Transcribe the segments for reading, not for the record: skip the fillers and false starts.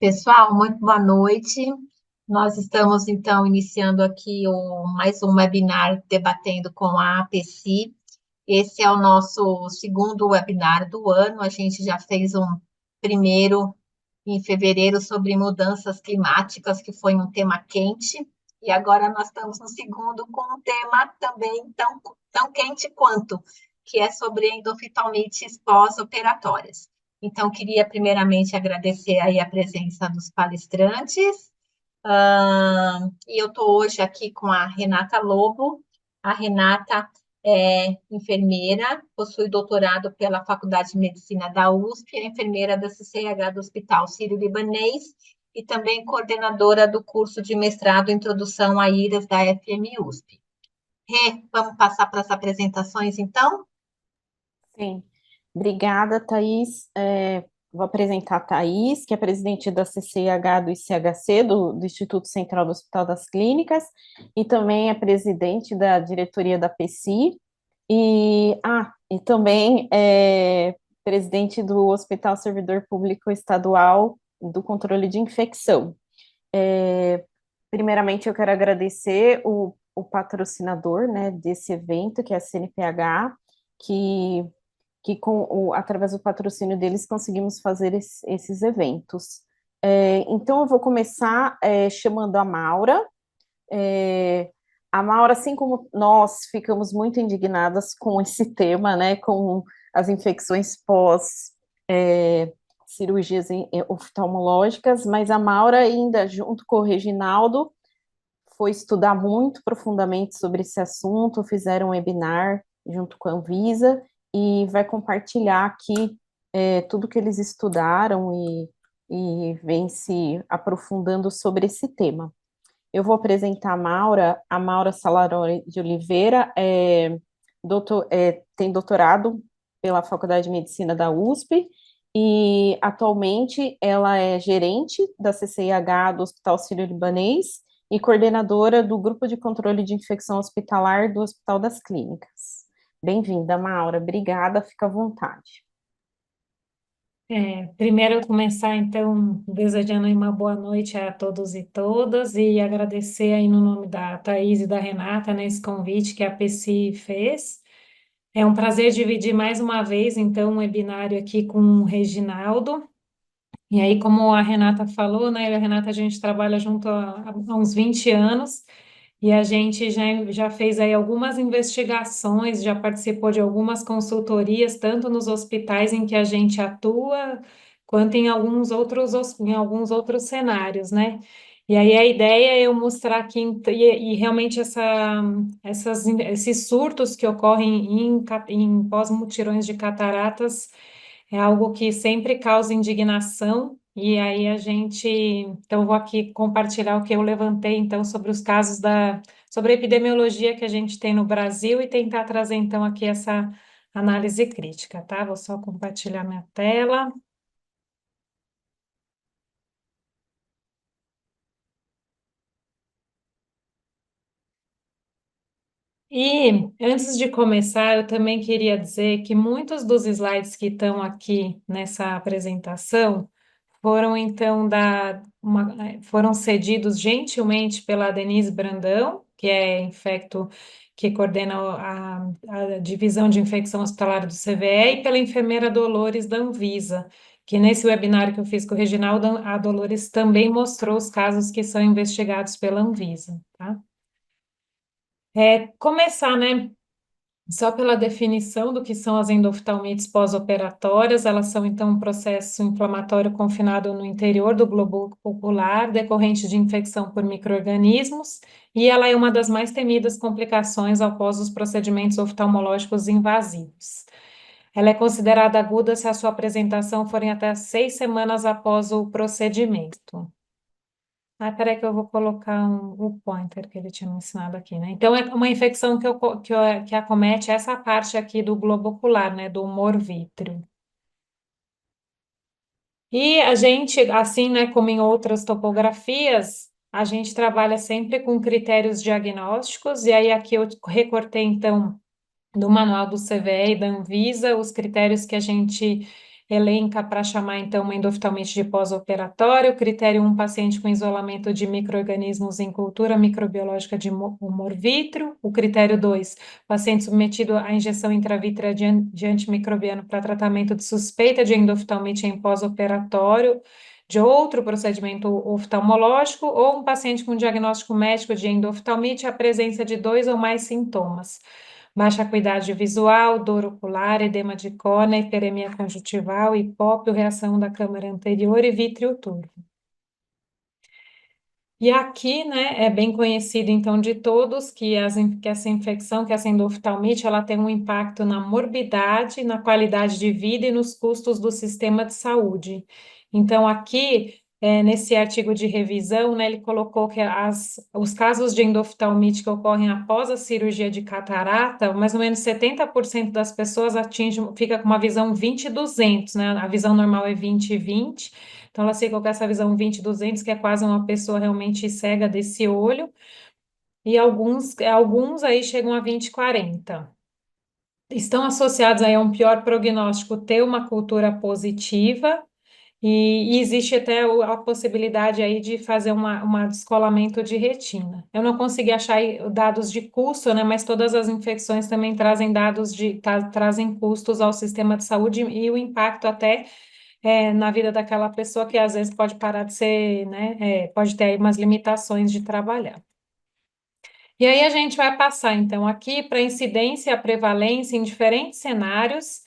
Pessoal, muito boa noite. Nós estamos, então, iniciando aqui mais um webinar debatendo com a APECI. Esse é o nosso segundo webinar do ano. A gente já fez um primeiro em fevereiro sobre mudanças climáticas, que foi um tema quente, e agora nós estamos no segundo com um tema também tão quente quanto, que é sobre endoftalmites pós-operatórias. Então, queria primeiramente agradecer aí a presença dos palestrantes. E eu estou hoje aqui com a Renata Lobo. A Renata é enfermeira, possui doutorado pela Faculdade de Medicina da USP, é enfermeira da CCH do Hospital Sírio-Libanês e também coordenadora do curso de mestrado Introdução a IRAS da FMUSP. Rê, vamos passar para as apresentações, então? Sim, obrigada, Thaís. Vou apresentar a Thaís, que é presidente da CCIH do ICHC, do Instituto Central do Hospital das Clínicas, e também é presidente da diretoria da PECI, e também é presidente do Hospital Servidor Público Estadual do Controle de Infecção. Primeiramente, eu quero agradecer o patrocinador, né, desse evento, que é a CNPH, que através do patrocínio deles conseguimos fazer esses eventos. Então, eu vou começar chamando a Maura. A Maura, assim como nós, ficamos muito indignadas com esse tema, né, com as infecções pós cirurgias oftalmológicas, mas a Maura ainda, junto com o Reginaldo, foi estudar muito profundamente sobre esse assunto, fizeram um webinar junto com a Anvisa e vai compartilhar aqui tudo que eles estudaram e vem se aprofundando sobre esse tema. Eu vou apresentar a Maura Salarone de Oliveira, tem doutorado pela Faculdade de Medicina da USP, e atualmente ela é gerente da CCIH do Hospital Sírio-Libanês e coordenadora do Grupo de Controle de Infecção Hospitalar do Hospital das Clínicas. Bem-vinda, Maura. Obrigada, fica à vontade. Primeiro eu começar então desejando aí uma boa noite a todos e todas e agradecer aí no nome da Thaís e da Renata nesse convite que a PECI fez. É um prazer dividir mais uma vez então um webinário aqui com o Reginaldo. E aí, como a Renata falou, né, eu e a Renata a gente trabalha junto há uns 20 anos e a gente já fez aí algumas investigações, já participou de algumas consultorias, tanto nos hospitais em que a gente atua, quanto em alguns outros cenários, né? E aí a ideia é eu mostrar aqui, e realmente esses surtos que ocorrem em pós-mutirões de cataratas é algo que sempre causa indignação, e aí então eu vou aqui compartilhar o que eu levantei, então, sobre os casos sobre a epidemiologia que a gente tem no Brasil e tentar trazer, então, aqui essa análise crítica, tá? Vou só compartilhar minha tela. E antes de começar, eu também queria dizer que muitos dos slides que estão aqui nessa apresentação foram então foram cedidos gentilmente pela Denise Brandão, que é que coordena a divisão de infecção hospitalar do CVE, e pela enfermeira Dolores da Anvisa, que nesse webinário que eu fiz com o Reginaldo, a Dolores também mostrou os casos que são investigados pela Anvisa, tá? Começar, né? Só pela definição do que são as endoftalmites pós-operatórias, elas são então um processo inflamatório confinado no interior do globo ocular, decorrente de infecção por micro-organismos, e ela é uma das mais temidas complicações após os procedimentos oftalmológicos invasivos. Ela é considerada aguda se a sua apresentação for em até 6 semanas após o procedimento. Peraí que eu vou colocar o pointer que ele tinha me ensinado aqui, né? Então, é uma infecção que acomete essa parte aqui do globo ocular, né? Do humor vítreo. E a gente, assim, né, como em outras topografias, a gente trabalha sempre com critérios diagnósticos, e aí aqui eu recortei, então, do manual do CVE e da Anvisa, os critérios que a gente elenca para chamar, então, uma endoftalmite de pós-operatório. Critério 1, paciente com isolamento de micro-organismos em cultura microbiológica de humor vítreo. O critério 2, paciente submetido à injeção intravítrea de antimicrobiano para tratamento de suspeita de endoftalmite em pós-operatório de outro procedimento oftalmológico ou um paciente com diagnóstico médico de endoftalmite, a presença de 2 ou mais sintomas: baixa acuidade visual, dor ocular, edema de córnea, hiperemia conjuntival, hipópio, reação da câmara anterior e vítreo turvo. E aqui, né, é bem conhecido, então, de todos que essa infecção, que essa endoftalmite, ela tem um impacto na morbidade, na qualidade de vida e nos custos do sistema de saúde. Então, aqui, nesse artigo de revisão, né, ele colocou que os casos de endoftalmite que ocorrem após a cirurgia de catarata, mais ou menos 70% das pessoas fica com uma visão 20/200, né? A visão normal é 20/20. Então, ela ficou com essa visão 20/200, que é quase uma pessoa realmente cega desse olho, e alguns aí chegam a 20/40. Estão associados aí a um pior prognóstico ter uma cultura positiva, e existe até a possibilidade aí de fazer uma descolamento de retina. Eu não consegui achar aí dados de custo, né, mas todas as infecções também trazem trazem custos ao sistema de saúde e o impacto até na vida daquela pessoa que às vezes pode parar de ser, né, pode ter aí umas limitações de trabalhar. E aí a gente vai passar, então, aqui para incidência e a prevalência em diferentes cenários,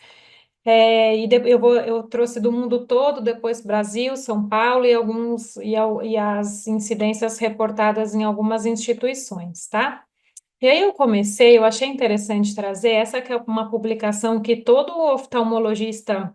eu trouxe do mundo todo, depois Brasil, São Paulo e as incidências reportadas em algumas instituições, tá? E aí eu achei interessante trazer essa que é uma publicação que todo oftalmologista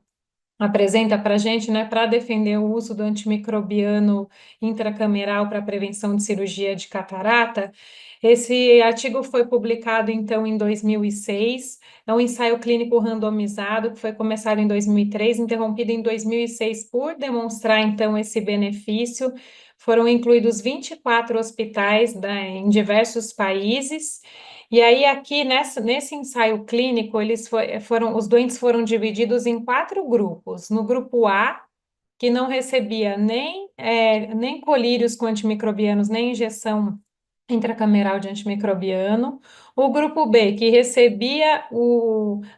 apresenta para a gente, né, para defender o uso do antimicrobiano intracameral para prevenção de cirurgia de catarata. Esse artigo foi publicado, então, em 2006, é um ensaio clínico randomizado que foi começado em 2003, interrompido em 2006 por demonstrar, então, esse benefício. Foram incluídos 24 hospitais em diversos países, e aí, aqui nesse ensaio clínico, os doentes foram divididos em 4 grupos. No grupo A, que não recebia nem colírios com antimicrobianos, nem injeção intracameral de antimicrobiano. O grupo B, que recebia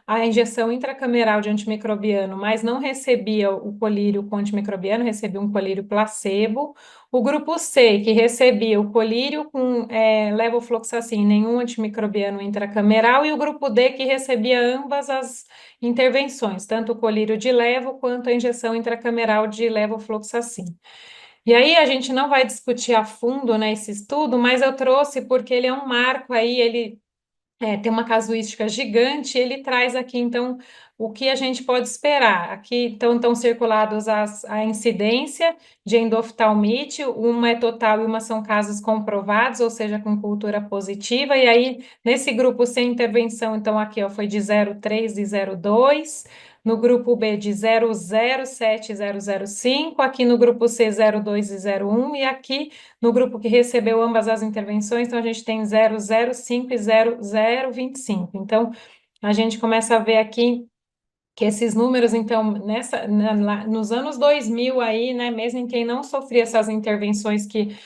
a injeção intracameral de antimicrobiano, mas não recebia o colírio com antimicrobiano, recebia um colírio placebo. O grupo C, que recebia o colírio com levofloxacin, nenhum antimicrobiano intracameral. E o grupo D, que recebia ambas as intervenções, tanto o colírio de levo quanto a injeção intracameral de levofloxacin. E aí a gente não vai discutir a fundo, né, esse estudo, mas eu trouxe porque ele é um marco aí, ele tem uma casuística gigante, ele traz aqui, então, o que a gente pode esperar. Aqui estão circulados a incidência de endoftalmite, uma é total e uma são casos comprovados, ou seja, com cultura positiva, e aí, nesse grupo sem intervenção, então, aqui, ó, foi de 0,3 e 0,2, no grupo B de 0,07 e 0,05, aqui no grupo C 0,2 e 0,1, e aqui no grupo que recebeu ambas as intervenções, então a gente tem 0,05 e 0,025. Então, a gente começa a ver aqui que esses números, então, nos anos 2000 aí, né, mesmo em quem não sofria essas intervenções que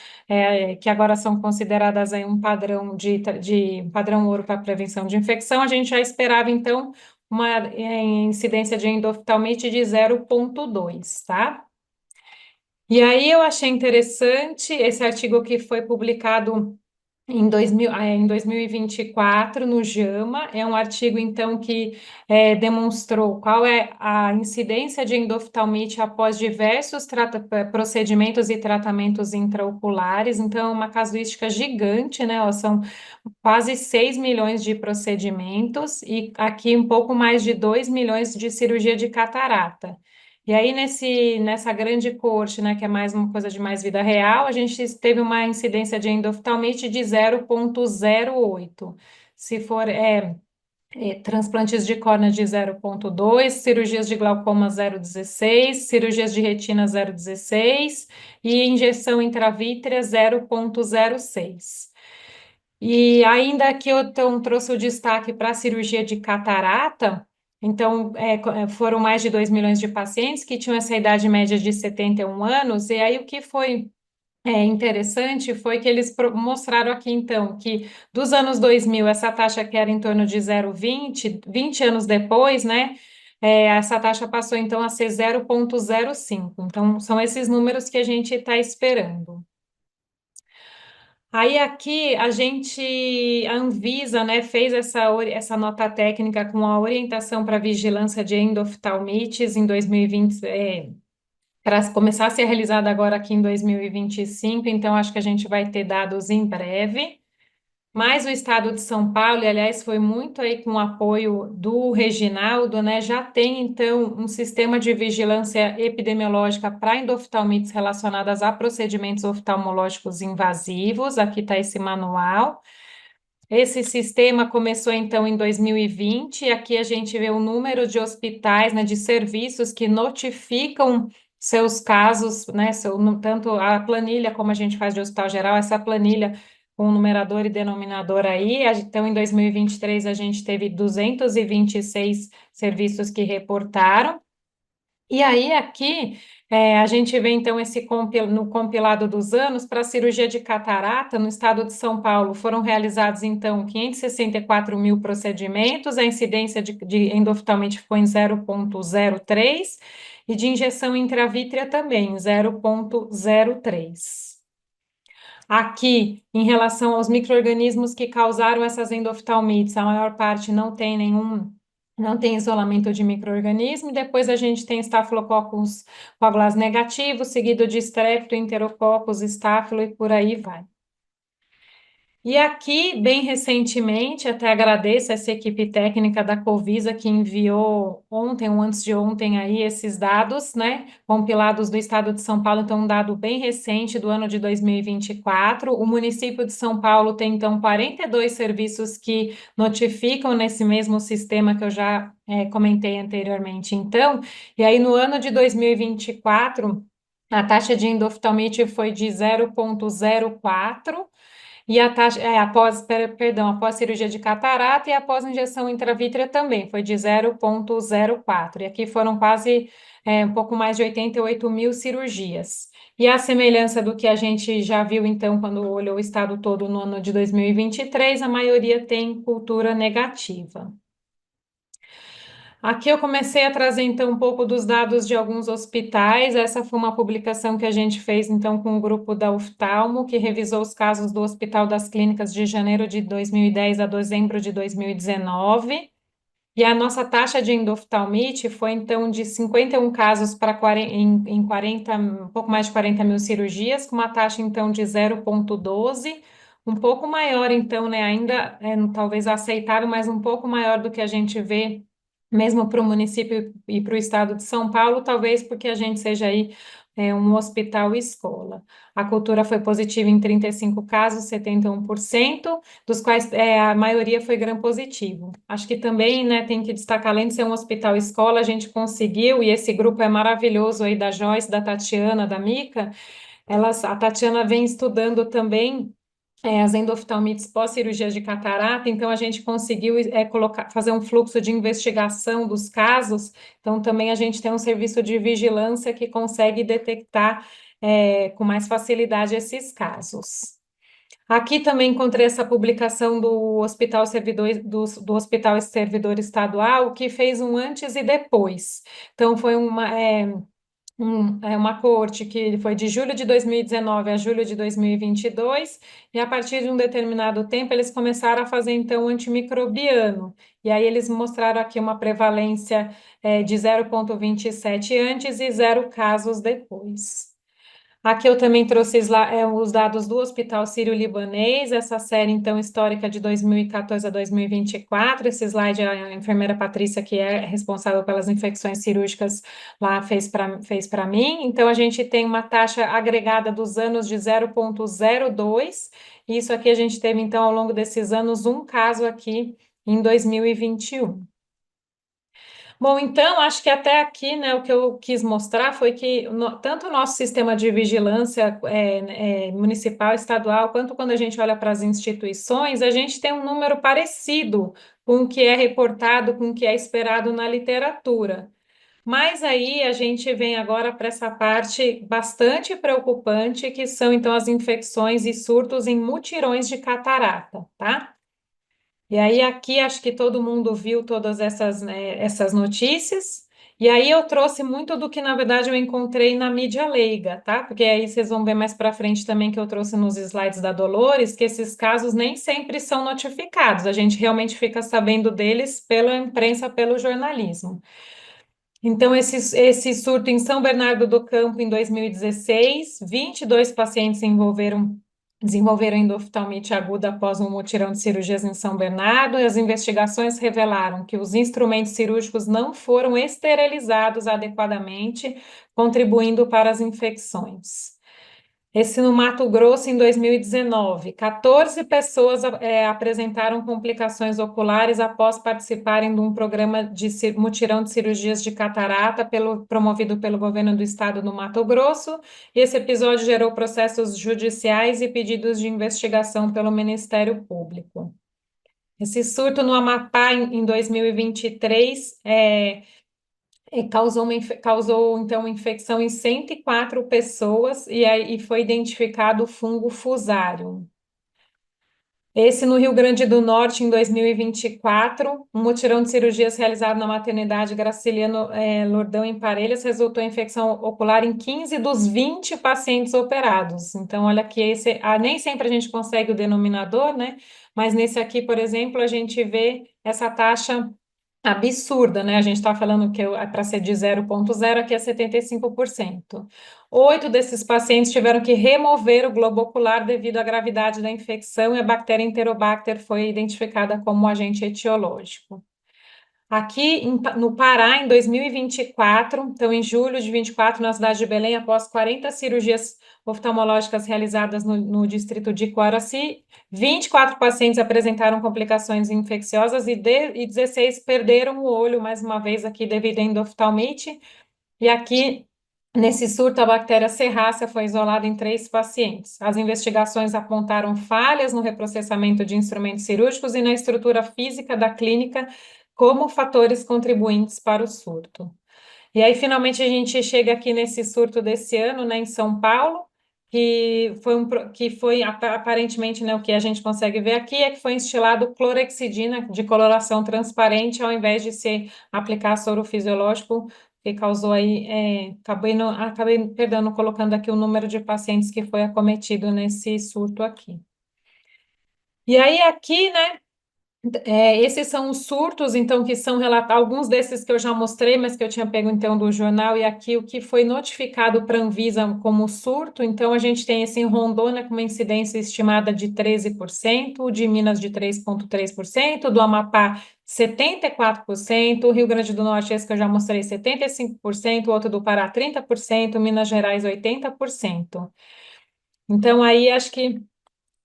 agora são consideradas aí um padrão um padrão ouro para prevenção de infecção, a gente já esperava, então, uma incidência de endoftalmite de 0,2, tá? E aí eu achei interessante esse artigo que foi publicado em 2024 no JAMA. É um artigo, então, que demonstrou qual é a incidência de endoftalmite após diversos procedimentos e tratamentos intraoculares. Então, é uma casuística gigante, né? Ó, são quase 6 milhões de procedimentos e aqui um pouco mais de 2 milhões de cirurgia de catarata. E aí, nessa grande corte, né, que é mais uma coisa de mais vida real, a gente teve uma incidência de endoftalmite de 0,08. Se for transplantes de córnea de 0,2, cirurgias de glaucoma 0,16, cirurgias de retina 0,16 e injeção intravítrea 0,06. E ainda que eu trouxe o destaque para a cirurgia de catarata, Então, foram mais de 2 milhões de pacientes que tinham essa idade média de 71 anos, e aí o que foi interessante foi que eles mostraram aqui, então, que dos anos 2000, essa taxa que era em torno de 0,20, 20 anos depois, né, essa taxa passou, então, a ser 0,05. Então, são esses números que a gente está esperando. Aí aqui a Anvisa, né, fez essa nota técnica com a orientação para vigilância de endoftalmites em 2020, para começar a ser realizada agora aqui em 2025, então acho que a gente vai ter dados em breve. Mas o estado de São Paulo, e aliás, foi muito aí com o apoio do Reginaldo, né? Já tem então um sistema de vigilância epidemiológica para endoftalmites relacionadas a procedimentos oftalmológicos invasivos. Aqui está esse manual. Esse sistema começou então em 2020, e aqui a gente vê o número de hospitais, né, de serviços que notificam seus casos, né, tanto a planilha como a gente faz de hospital geral, essa planilha com numerador e denominador aí. Então, em 2023, a gente teve 226 serviços que reportaram. E aí, aqui, a gente vê, então, no compilado dos anos, para a cirurgia de catarata, no estado de São Paulo, foram realizados, então, 564 mil procedimentos, a incidência de endoftalmite ficou em 0,03, e de injeção intravítrea também, 0,03. Aqui, em relação aos micro-organismos que causaram essas endoftalmites, a maior parte não tem isolamento de micro-organismo, e depois a gente tem Staphylococcus coagulase negativo, seguido de Strepto, Enterococcus, Staphylo e por aí vai. E aqui, bem recentemente, até agradeço essa equipe técnica da Covisa que enviou ontem ou antes de ontem aí esses dados, né, compilados do estado de São Paulo, então um dado bem recente do ano de 2024. O município de São Paulo tem então 42 serviços que notificam nesse mesmo sistema que eu já comentei anteriormente. Então, e aí no ano de 2024, a taxa de endoftalmite foi de 0,04, e a taxa, após cirurgia de catarata e após injeção intravítrea também, foi de 0,04. E aqui foram quase um pouco mais de 88 mil cirurgias. E a semelhança do que a gente já viu, então, quando olhou o estado todo no ano de 2023, a maioria tem cultura negativa. Aqui eu comecei a trazer então um pouco dos dados de alguns hospitais. Essa foi uma publicação que a gente fez então com o grupo da Uftalmo, que revisou os casos do Hospital das Clínicas de janeiro de 2010 a dezembro de 2019. E a nossa taxa de endoftalmite foi então de 51 casos em 40, um pouco mais de 40 mil cirurgias, com uma taxa então de 0,12, um pouco maior então, né, ainda talvez aceitável, mas um pouco maior do que a gente vê mesmo para o município e para o estado de São Paulo, talvez porque a gente seja aí um hospital escola. A cultura foi positiva em 35 casos, 71%, dos quais a maioria foi gram-positivo. Acho que também, né, tem que destacar, além de ser um hospital escola, a gente conseguiu, e esse grupo é maravilhoso aí da Joyce, da Tatiana, da Mica, a Tatiana vem estudando também as endoftalmites pós-cirurgia de catarata, então a gente conseguiu fazer um fluxo de investigação dos casos, então também a gente tem um serviço de vigilância que consegue detectar com mais facilidade esses casos. Aqui também encontrei essa publicação do Hospital do Hospital Servidor Estadual, que fez um antes e depois. Então, foi uma coorte que foi de julho de 2019 a julho de 2022, e a partir de um determinado tempo eles começaram a fazer então antimicrobiano, e aí eles mostraram aqui uma prevalência de 0,27 antes e 0 casos depois. Aqui eu também trouxe os dados do Hospital Sírio-Libanês, essa série, então, histórica de 2014 a 2024. Esse slide, a enfermeira Patrícia, que é responsável pelas infecções cirúrgicas, lá fez para mim. Então, a gente tem uma taxa agregada dos anos de 0,02. Isso aqui a gente teve, então, ao longo desses anos, um caso aqui em 2021. Bom, então, acho que até aqui, né, o que eu quis mostrar foi que tanto o nosso sistema de vigilância municipal, estadual, quanto quando a gente olha para as instituições, a gente tem um número parecido com o que é reportado, com o que é esperado na literatura. Mas aí a gente vem agora para essa parte bastante preocupante, que são então as infecções e surtos em mutirões de catarata, tá? E aí aqui acho que todo mundo viu todas essas, né, essas notícias. E aí eu trouxe muito do que na verdade eu encontrei na mídia leiga, tá? Porque aí vocês vão ver mais para frente também que eu trouxe nos slides da Dolores, que esses casos nem sempre são notificados. A gente realmente fica sabendo deles pela imprensa, pelo jornalismo. Então, esse surto em São Bernardo do Campo, em 2016, 22 pacientes desenvolveram endoftalmite aguda após um mutirão de cirurgias em São Bernardo, e as investigações revelaram que os instrumentos cirúrgicos não foram esterilizados adequadamente, contribuindo para as infecções. Esse no Mato Grosso, em 2019, 14 pessoas apresentaram complicações oculares após participarem de um programa de mutirão de cirurgias de catarata promovido pelo governo do estado do Mato Grosso. E esse episódio gerou processos judiciais e pedidos de investigação pelo Ministério Público. Esse surto no Amapá, em 2023, causou, então, infecção em 104 pessoas e aí foi identificado o fungo Fusarium. Esse no Rio Grande do Norte, em 2024, um mutirão de cirurgias realizado na maternidade Graciliano Lordão, em Parelhas, resultou em infecção ocular em 15 dos 20 pacientes operados. Então, olha que nem sempre a gente consegue o denominador, né? Mas nesse aqui, por exemplo, a gente vê essa taxa absurda, né? A gente está falando que para ser de 0,0, aqui é 75%. 8 desses pacientes tiveram que remover o globo ocular devido à gravidade da infecção e a bactéria Enterobacter foi identificada como agente etiológico. Aqui no Pará, em 2024, então em julho de 24, na cidade de Belém, após 40 cirurgias oftalmológicas realizadas no distrito de Coaraci, 24 pacientes apresentaram complicações infecciosas e 16 perderam o olho, mais uma vez aqui devido à endoftalmite. E aqui, nesse surto, a bactéria Serrácea foi isolada em 3 pacientes. As investigações apontaram falhas no reprocessamento de instrumentos cirúrgicos e na estrutura física da clínica como fatores contribuintes para o surto. E aí, finalmente, a gente chega aqui nesse surto desse ano, né, em São Paulo, que foi aparentemente, né, o que a gente consegue ver aqui é que foi instilado clorexidina de coloração transparente, ao invés de se aplicar soro fisiológico, que causou aí, acabei perdendo, colocando aqui o número de pacientes que foi acometido nesse surto aqui. E aí, aqui, né, esses são os surtos, então, que são relatados, alguns desses que eu já mostrei, mas que eu tinha pego, então, do jornal, e aqui o que foi notificado para a Anvisa como surto, então, a gente tem esse em Rondônia com uma incidência estimada de 13%, o de Minas de 3,3%, do Amapá 74%, Rio Grande do Norte, esse que eu já mostrei, 75%, o outro do Pará 30%, Minas Gerais 80%. Então, aí, acho que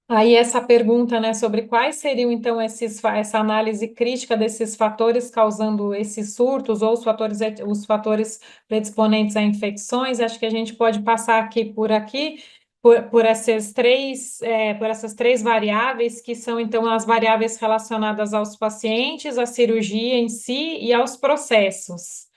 aí essa pergunta, né, sobre quais seriam, então, essa análise crítica desses fatores causando esses surtos, ou os fatores predisponentes a infecções, acho que a gente pode passar por essas três variáveis, que são, então, as variáveis relacionadas aos pacientes, à cirurgia em si e aos processos.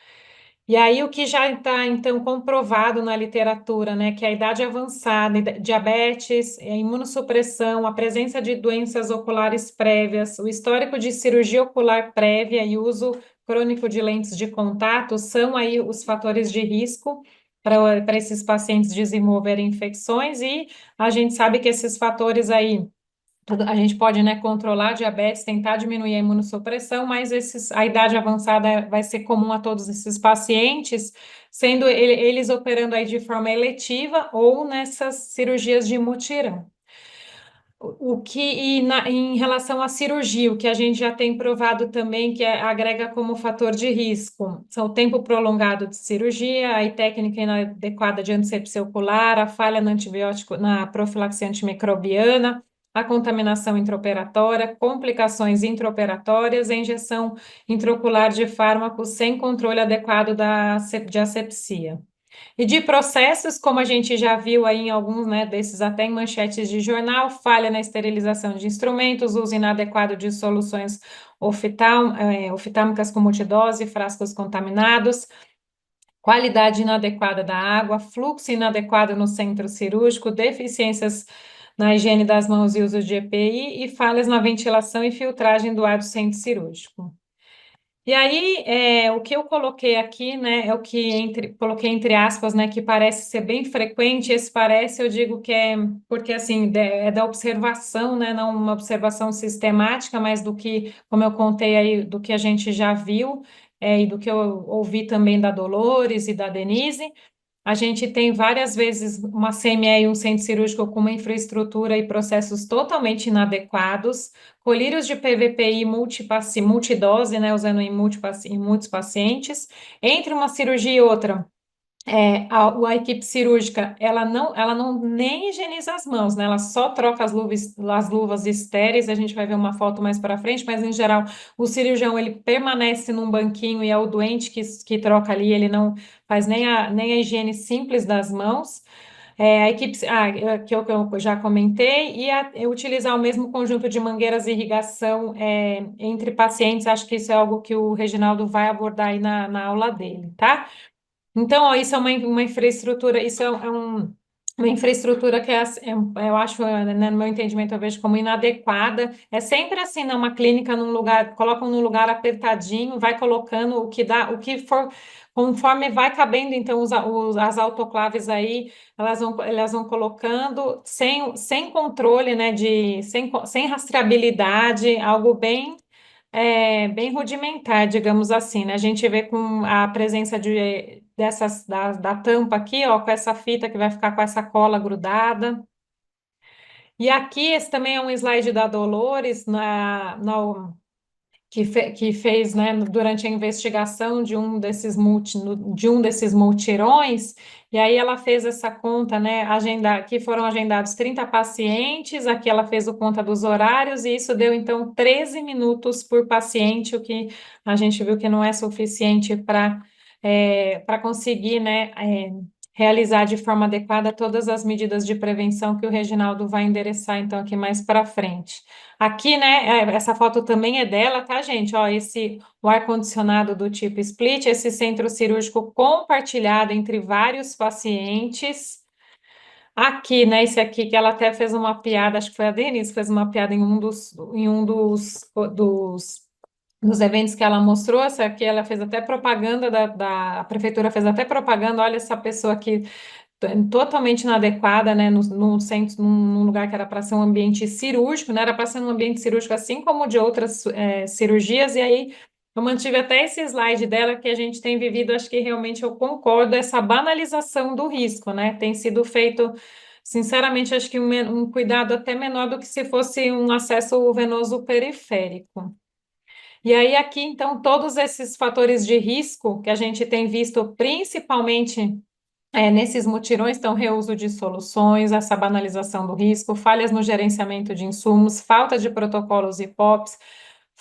E aí, o que já está, então, comprovado na literatura, né, que a idade avançada, diabetes, a imunossupressão, a presença de doenças oculares prévias, o histórico de cirurgia ocular prévia e uso crônico de lentes de contato são aí os fatores de risco para esses pacientes desenvolverem infecções, e a gente sabe que esses fatores aí a gente pode, né, controlar a diabetes, tentar diminuir a imunossupressão, mas a idade avançada vai ser comum a todos esses pacientes, sendo eles operando aí de forma eletiva ou nessas cirurgias de mutirão. Em relação à cirurgia, o que a gente já tem provado também que agrega como fator de risco são o tempo prolongado de cirurgia, a técnica inadequada de antisepsia ocular, a falha no antibiótico, na profilaxia antimicrobiana, a contaminação intraoperatória, complicações intraoperatórias e injeção intraocular de fármacos sem controle adequado de asepsia. E de processos, como a gente já viu aí em alguns, né, desses até em manchetes de jornal, falha na esterilização de instrumentos, uso inadequado de soluções oftálmicas com multidose, frascos contaminados, qualidade inadequada da água, fluxo inadequado no centro cirúrgico, deficiências na higiene das mãos e uso de EPI e falhas na ventilação e filtragem do ar do centro cirúrgico. E aí, o que eu coloquei aqui, né, é o que coloquei entre aspas, né, que parece ser bem frequente. Esse parece, eu digo que é porque, assim, é da observação, né, não uma observação sistemática, mas do que, como eu contei aí, do que a gente já viu, e do que eu ouvi também da Dolores e da Denise. A gente tem várias vezes uma CME e um centro cirúrgico com uma infraestrutura e processos totalmente inadequados, colírios de PVPI multidose, né, usando em muitos pacientes. Entre uma cirurgia e outra, a equipe cirúrgica, ela não nem higieniza as mãos, né? Ela só troca as luvas estéreis. A gente vai ver uma foto mais para frente, mas em geral o cirurgião ele permanece num banquinho e é o doente que troca ali. Ele não faz nem a higiene simples das mãos. A equipe, que eu já comentei, e utilizar o mesmo conjunto de mangueiras de irrigação entre pacientes. Acho que isso é algo que o Reginaldo vai abordar aí na aula dele, tá? Então, ó, isso é uma infraestrutura, isso uma infraestrutura que eu acho, né, no meu entendimento, eu vejo como inadequada. É sempre assim, numa clínica, num lugar, colocam num lugar apertadinho, vai colocando o que dá, o que for, conforme vai cabendo, então, as autoclaves aí, elas vão colocando sem controle, né, sem rastreabilidade, algo bem rudimentar, digamos assim, né? A gente vê com a presença da tampa aqui, ó, com essa fita que vai ficar com essa cola grudada. E aqui, esse também é um slide da Dolores, que fez, né, durante a investigação de um desses multirões, e aí ela fez essa conta, né, que foram agendados 30 pacientes, aqui ela fez o conta dos horários, e isso deu, então, 13 minutos por paciente, o que a gente viu que não é suficiente para conseguir, né, realizar de forma adequada todas as medidas de prevenção que o Reginaldo vai endereçar, então, aqui mais para frente. Aqui, né, essa foto também é dela, tá, gente? Ó, o ar-condicionado do tipo split, esse centro cirúrgico compartilhado entre vários pacientes. Aqui, né, esse aqui que ela até fez uma piada, acho que foi a Denise, fez uma piada em um dos eventos que ela mostrou. Essa aqui ela fez até propaganda a prefeitura fez até propaganda. Olha essa pessoa aqui totalmente inadequada, né, no centro, num lugar que era para ser um ambiente cirúrgico, né, era para ser um ambiente cirúrgico assim como de outras cirurgias. E aí eu mantive até esse slide dela, que a gente tem vivido, acho que realmente eu concordo, essa banalização do risco, né, tem sido feito, sinceramente, acho que um cuidado até menor do que se fosse um acesso venoso periférico. E aí, aqui, então, todos esses fatores de risco que a gente tem visto, principalmente nesses mutirões, então, reuso de soluções, essa banalização do risco, falhas no gerenciamento de insumos, falta de protocolos e POPs.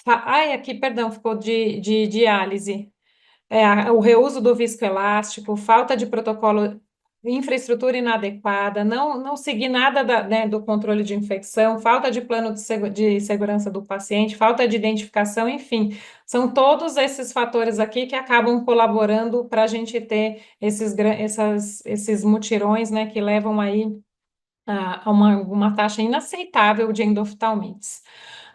Ai, aqui, perdão, ficou de diálise. O reuso do viscoelástico, falta de protocolo, infraestrutura inadequada, não seguir nada né, do controle de infecção, falta de plano de segurança do paciente, falta de identificação, enfim, são todos esses fatores aqui que acabam colaborando para a gente ter esses mutirões, né, que levam aí a uma taxa inaceitável de endoftalmites.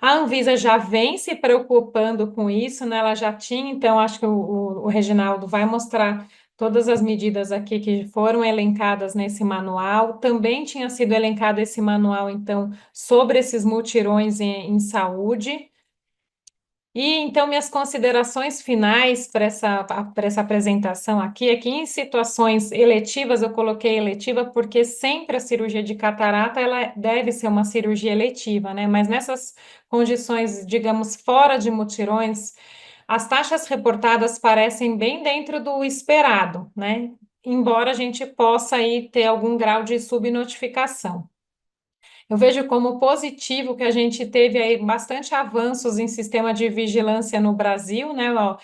A Anvisa já vem se preocupando com isso, né? Ela já tinha, então, acho que o Reginaldo vai mostrar todas as medidas aqui que foram elencadas nesse manual. Também tinha sido elencado esse manual, então, sobre esses mutirões em saúde. E então, minhas considerações finais para essa apresentação aqui é que em situações eletivas, eu coloquei eletiva porque sempre a cirurgia de catarata ela deve ser uma cirurgia eletiva, né? Mas nessas condições, digamos, fora de mutirões, as taxas reportadas parecem bem dentro do esperado, né? Embora a gente possa aí ter algum grau de subnotificação. Eu vejo como positivo que a gente teve aí bastante avanços em sistema de vigilância no Brasil, né? Ó,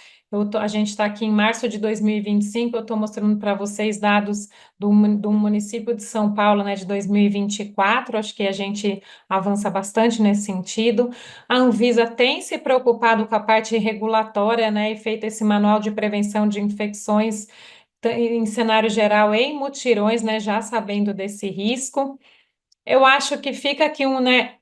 a gente está aqui em março de 2025, eu estou mostrando para vocês dados do município de São Paulo, né, de 2024, acho que a gente avança bastante nesse sentido. A Anvisa tem se preocupado com a parte regulatória, né, e feito esse manual de prevenção de infecções em cenário geral em mutirões, né, já sabendo desse risco. Eu acho que fica aqui né,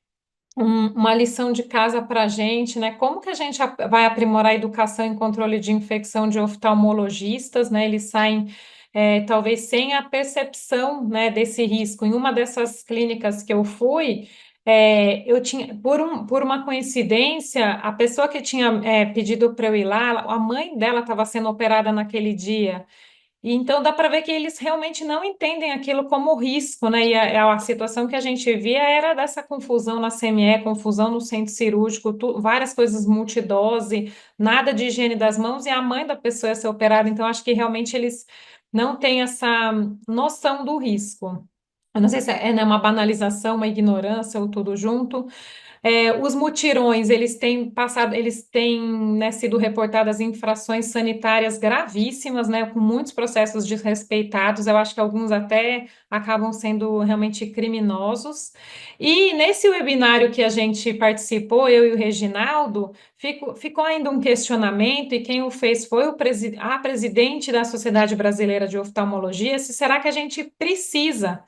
uma lição de casa para a gente, né? Como que a gente vai aprimorar a educação em controle de infecção de oftalmologistas, né? Eles saem talvez sem a percepção, né, desse risco. Em uma dessas clínicas que eu fui, eu tinha, por uma coincidência, a pessoa que tinha pedido para eu ir lá, a mãe dela estava sendo operada naquele dia. E então dá para ver que eles realmente não entendem aquilo como risco, né? E a situação que a gente via era dessa confusão na CME, confusão no centro cirúrgico, várias coisas multidose, nada de higiene das mãos, e a mãe da pessoa ia ser operada. Então, acho que realmente eles não têm essa noção do risco. Eu não sei se né, uma banalização, uma ignorância ou tudo junto. Os mutirões, eles têm passado, eles têm, né, sido reportadas infrações sanitárias gravíssimas, né, com muitos processos desrespeitados. Eu acho que alguns até acabam sendo realmente criminosos. E nesse webinário que a gente participou, eu e o Reginaldo, ficou ainda um questionamento, e quem o fez foi a presidente da Sociedade Brasileira de Oftalmologia, se será que a gente precisa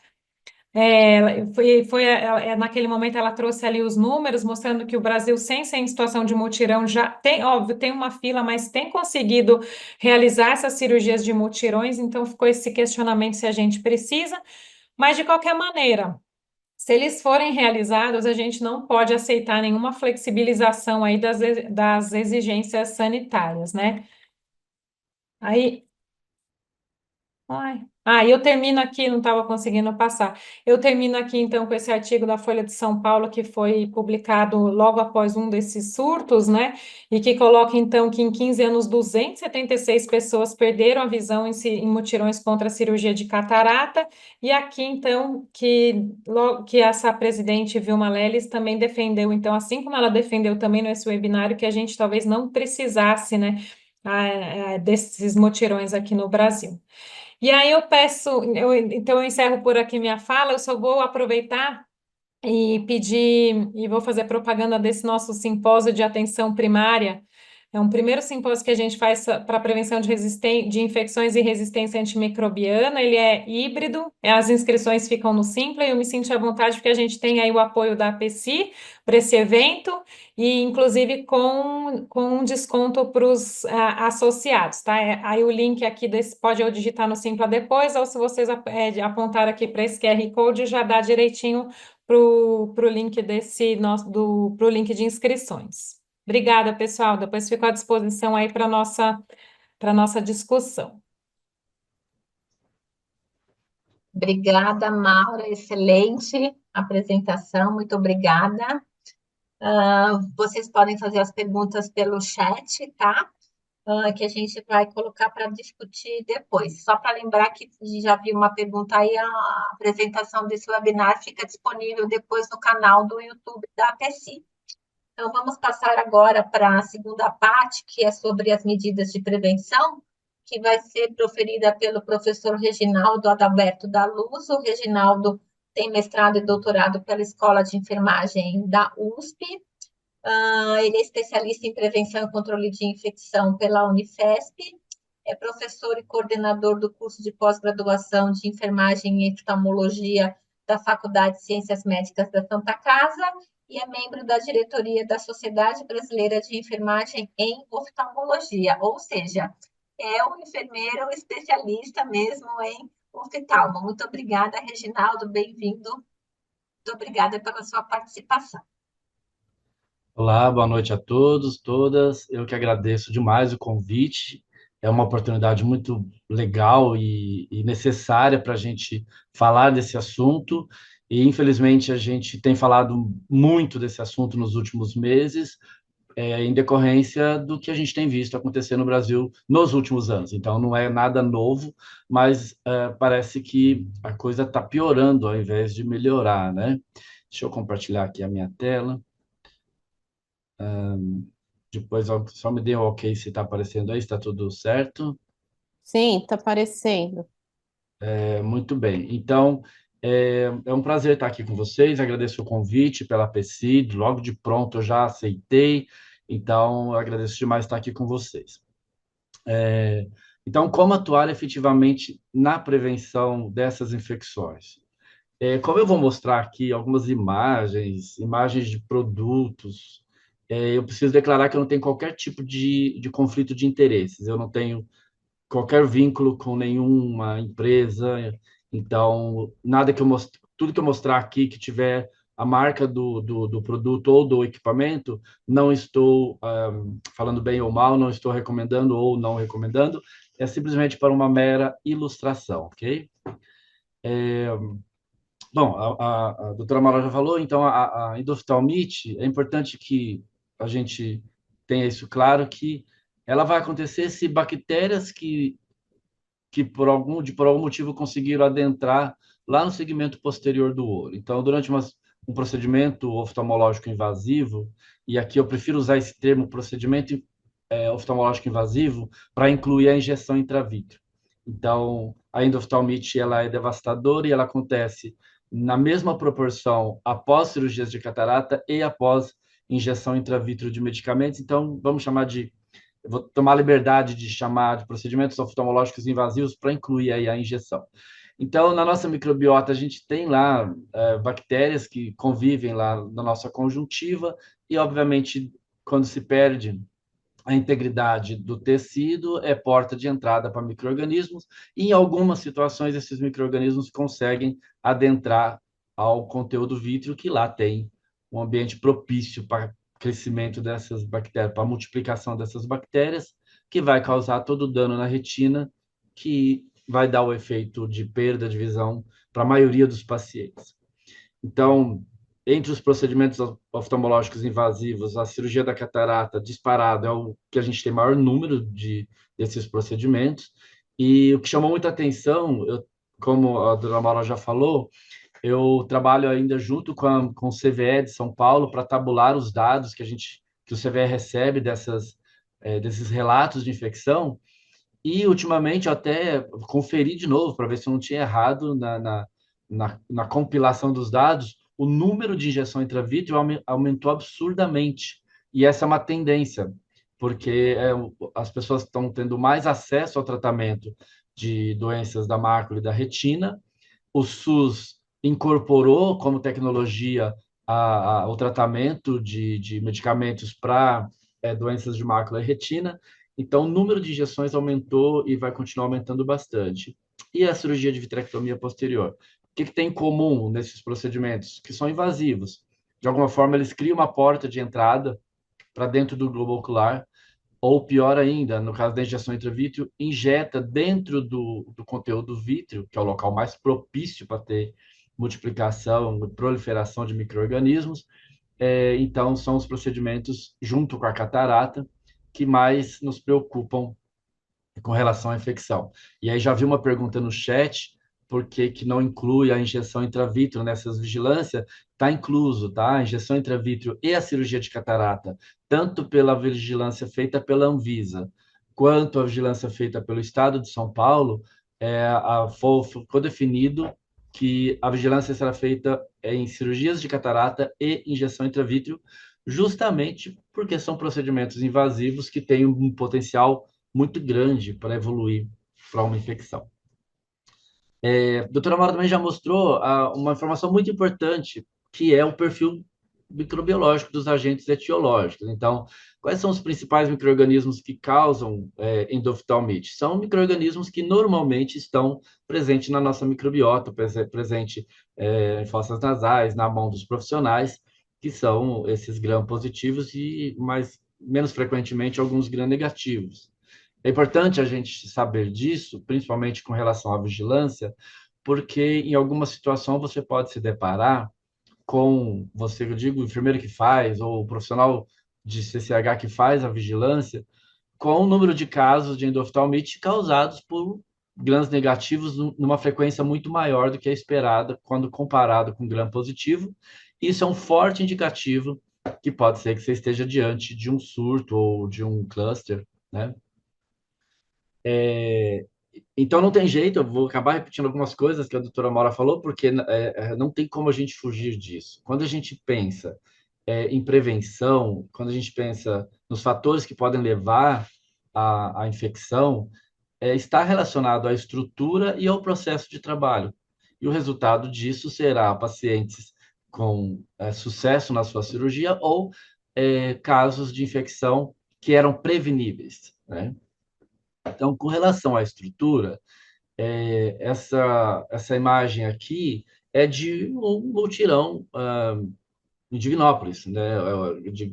naquele momento ela trouxe ali os números, mostrando que o Brasil, sem ser em situação de mutirão, já tem, óbvio, tem uma fila, mas tem conseguido realizar essas cirurgias de mutirões, então ficou esse questionamento se a gente precisa, mas de qualquer maneira, se eles forem realizados, a gente não pode aceitar nenhuma flexibilização aí das exigências sanitárias, né? Aí, ai. E eu termino aqui, não estava conseguindo passar. Eu termino aqui, então, com esse artigo da Folha de São Paulo, que foi publicado logo após um desses surtos, né? E que coloca, então, que em 15 anos, 276 pessoas perderam a visão em mutirões contra a cirurgia de catarata. E aqui, então, que essa presidente, Vilma Leles, também defendeu, então, assim como ela defendeu também nesse webinário, que a gente talvez não precisasse, né? Desses mutirões aqui no Brasil. E aí eu peço, então eu encerro por aqui minha fala, eu só vou aproveitar e pedir, e vou fazer propaganda desse nosso simpósio de atenção primária. É um primeiro simpósio que a gente faz para prevenção de infecções e resistência antimicrobiana. Ele é híbrido, as inscrições ficam no Simpla, e eu me sinto à vontade porque a gente tem aí o apoio da APECI para esse evento, e inclusive com um desconto para os associados, tá? Aí o link aqui pode eu digitar no Simpla depois, ou se vocês apontar aqui para esse QR Code, já dá direitinho pro link pro link de inscrições. Obrigada, pessoal. Depois fico à disposição aí para nossa discussão. Obrigada, Maura, excelente apresentação, muito obrigada. Vocês podem fazer as perguntas pelo chat, tá? Que a gente vai colocar para discutir depois. Só para lembrar que já vi uma pergunta aí, a apresentação desse webinar fica disponível depois no canal do YouTube da APECI. Então, vamos passar agora para a segunda parte, que é sobre as medidas de prevenção, que vai ser proferida pelo professor Reginaldo Adalberto da Luz. O Reginaldo tem mestrado e doutorado pela Escola de Enfermagem da USP. Ele é especialista em prevenção e controle de infecção pela Unifesp, é professor e coordenador do curso de pós-graduação de enfermagem e oftalmologia da Faculdade de Ciências Médicas da Santa Casa e é membro da diretoria da Sociedade Brasileira de Enfermagem em Oftalmologia, ou seja, é um enfermeiro especialista mesmo em oftalmo. Muito obrigada, Reginaldo, bem-vindo. Muito obrigada pela sua participação. Olá, boa noite a todos, todas. Eu que agradeço demais o convite. É uma oportunidade muito legal e necessária para a gente falar desse assunto. E, infelizmente, a gente tem falado muito desse assunto nos últimos meses, em decorrência do que a gente tem visto acontecer no Brasil nos últimos anos. Então, não é nada novo, mas parece que a coisa está piorando ao invés de melhorar, né? Deixa eu compartilhar aqui a minha tela. Depois só me dê um ok se está aparecendo aí, está tudo certo. Sim, está aparecendo. Muito bem. Então, é um prazer estar aqui com vocês. Agradeço o convite pela PECID. Logo de pronto eu já aceitei. Então, eu agradeço demais estar aqui com vocês. Então, como atuar efetivamente na prevenção dessas infecções? Como eu vou mostrar aqui algumas imagens de produtos, eu preciso declarar que eu não tenho qualquer tipo de conflito de interesses. Eu não tenho qualquer vínculo com nenhuma empresa. Então, tudo que eu mostrar aqui que tiver a marca do produto ou do equipamento, não estou falando bem ou mal, não estou recomendando ou não recomendando, é simplesmente para uma mera ilustração, ok? Bom, a doutora Mara já falou, então a endoftalmite, é importante que a gente tenha isso claro, que ela vai acontecer se bactérias que por algum motivo conseguiram adentrar lá no segmento posterior do olho. Então, durante um procedimento oftalmológico invasivo, e aqui eu prefiro usar esse termo procedimento oftalmológico invasivo para incluir a injeção intravítrea. Então, a endoftalmite ela é devastadora e ela acontece na mesma proporção após cirurgias de catarata e após injeção intravítrea de medicamentos. Então, vamos chamar de eu vou tomar a liberdade de chamar de procedimentos oftalmológicos invasivos para incluir aí a injeção. Então, na nossa microbiota, a gente tem lá bactérias que convivem lá na nossa conjuntiva e, obviamente, quando se perde a integridade do tecido, é porta de entrada para micro-organismos e, em algumas situações, esses micro-organismos conseguem adentrar ao conteúdo vítreo que lá tem um ambiente propício para crescimento dessas bactérias, para a multiplicação dessas bactérias, que vai causar todo o dano na retina, que vai dar o efeito de perda de visão para a maioria dos pacientes. Então, entre os procedimentos oftalmológicos invasivos, a cirurgia da catarata disparado é o que a gente tem maior número desses procedimentos. E o que chamou muita atenção, como a dona Maura já falou, eu trabalho ainda junto com o CVE de São Paulo para tabular os dados que o CVE recebe desses relatos de infecção. E, ultimamente, eu até conferi de novo para ver se eu não tinha errado na compilação dos dados. O número de injeção intravítrea aumentou absurdamente. E essa é uma tendência, porque as pessoas estão tendo mais acesso ao tratamento de doenças da mácula e da retina. O SUS incorporou como tecnologia o tratamento de medicamentos para doenças de mácula e retina. Então, o número de injeções aumentou e vai continuar aumentando bastante. E a cirurgia de vitrectomia posterior? O que tem em comum nesses procedimentos? Que são invasivos. De alguma forma, eles criam uma porta de entrada para dentro do globo ocular, ou pior ainda, no caso da injeção intravítrea, injeta dentro do conteúdo vítreo, que é o local mais propício para ter multiplicação e proliferação de micro-organismos. Então, são os procedimentos, junto com a catarata, que mais nos preocupam com relação à infecção. E aí já vi uma pergunta no chat, por que que não inclui a injeção intravítrea nessas vigilâncias? Está incluso, tá? A injeção intravítrea e a cirurgia de catarata, tanto pela vigilância feita pela Anvisa, quanto a vigilância feita pelo Estado de São Paulo, ficou definido que a vigilância será feita em cirurgias de catarata e injeção intravítrea, justamente porque são procedimentos invasivos que têm um potencial muito grande para evoluir para uma infecção. A doutora Mara também já mostrou uma informação muito importante, que é o perfil microbiológico dos agentes etiológicos. Então, quais são os principais micro-organismos que causam endoftalmite? São micro-organismos que normalmente estão presentes na nossa microbiota, presente em fossas nasais, na mão dos profissionais, que são esses gram-positivos e, menos frequentemente, alguns gram-negativos. É importante a gente saber disso, principalmente com relação à vigilância, porque em alguma situação você pode se deparar com, eu digo, o enfermeiro que faz, ou o profissional de CCH que faz a vigilância, com o número de casos de endoftalmite causados por grãos negativos numa frequência muito maior do que a esperada quando comparado com gram positivo. Isso é um forte indicativo que pode ser que você esteja diante de um surto ou de um cluster, né? Então não tem jeito, eu vou acabar repetindo algumas coisas que a doutora Maura falou, porque não tem como a gente fugir disso. Quando a gente pensa em prevenção, quando a gente pensa nos fatores que podem levar à infecção, está relacionado à estrutura e ao processo de trabalho. E o resultado disso será pacientes com sucesso na sua cirurgia ou casos de infecção que eram preveníveis, né? Então, com relação à estrutura, essa imagem aqui é de um mutirão em Divinópolis, né? De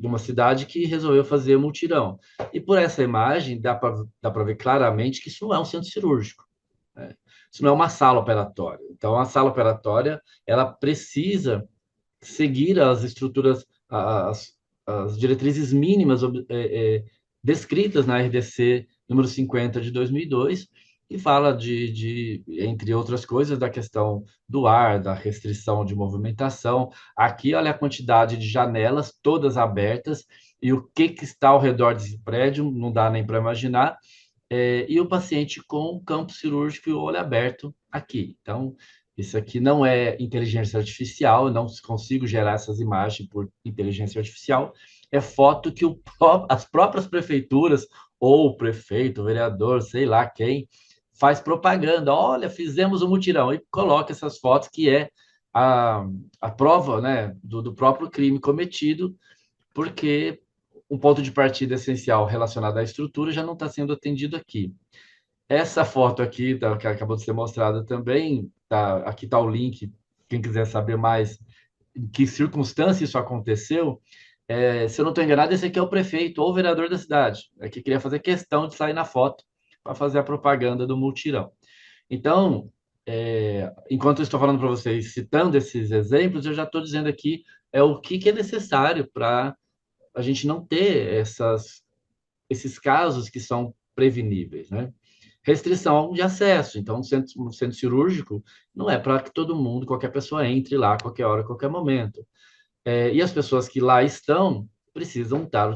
uma cidade que resolveu fazer mutirão. E por essa imagem dá para ver claramente que isso não é um centro cirúrgico, né? Isso não é uma sala operatória. Então, a sala operatória ela precisa seguir as estruturas, as diretrizes mínimas descritas na RDC número 50 de 2002, que fala entre outras coisas, da questão do ar, da restrição de movimentação. Aqui, olha a quantidade de janelas, todas abertas, e o que está ao redor desse prédio, não dá nem para imaginar, e o paciente com o campo cirúrgico e o olho aberto aqui. Então, isso aqui não é inteligência artificial, eu não consigo gerar essas imagens por inteligência artificial, é foto que as próprias prefeituras, ou o prefeito, o vereador, sei lá quem, faz propaganda. Olha, fizemos um mutirão, e coloca essas fotos que é a, a prova, né, do próprio crime cometido, porque um ponto de partida essencial relacionado à estrutura já não está sendo atendido aqui. Essa foto aqui, que acabou de ser mostrada também, aqui está o link, quem quiser saber mais em que circunstância isso aconteceu. Se eu não estou enganado, esse aqui é o prefeito ou o vereador da cidade, que queria fazer questão de sair na foto para fazer a propaganda do multirão. Então, enquanto eu estou falando para vocês, citando esses exemplos, eu já estou dizendo aqui o que é necessário para a gente não ter esses casos que são preveníveis, né? Restrição de acesso. Então, um centro cirúrgico não é para que todo mundo, qualquer pessoa entre lá a qualquer hora, a qualquer momento. E as pessoas que lá estão precisam estar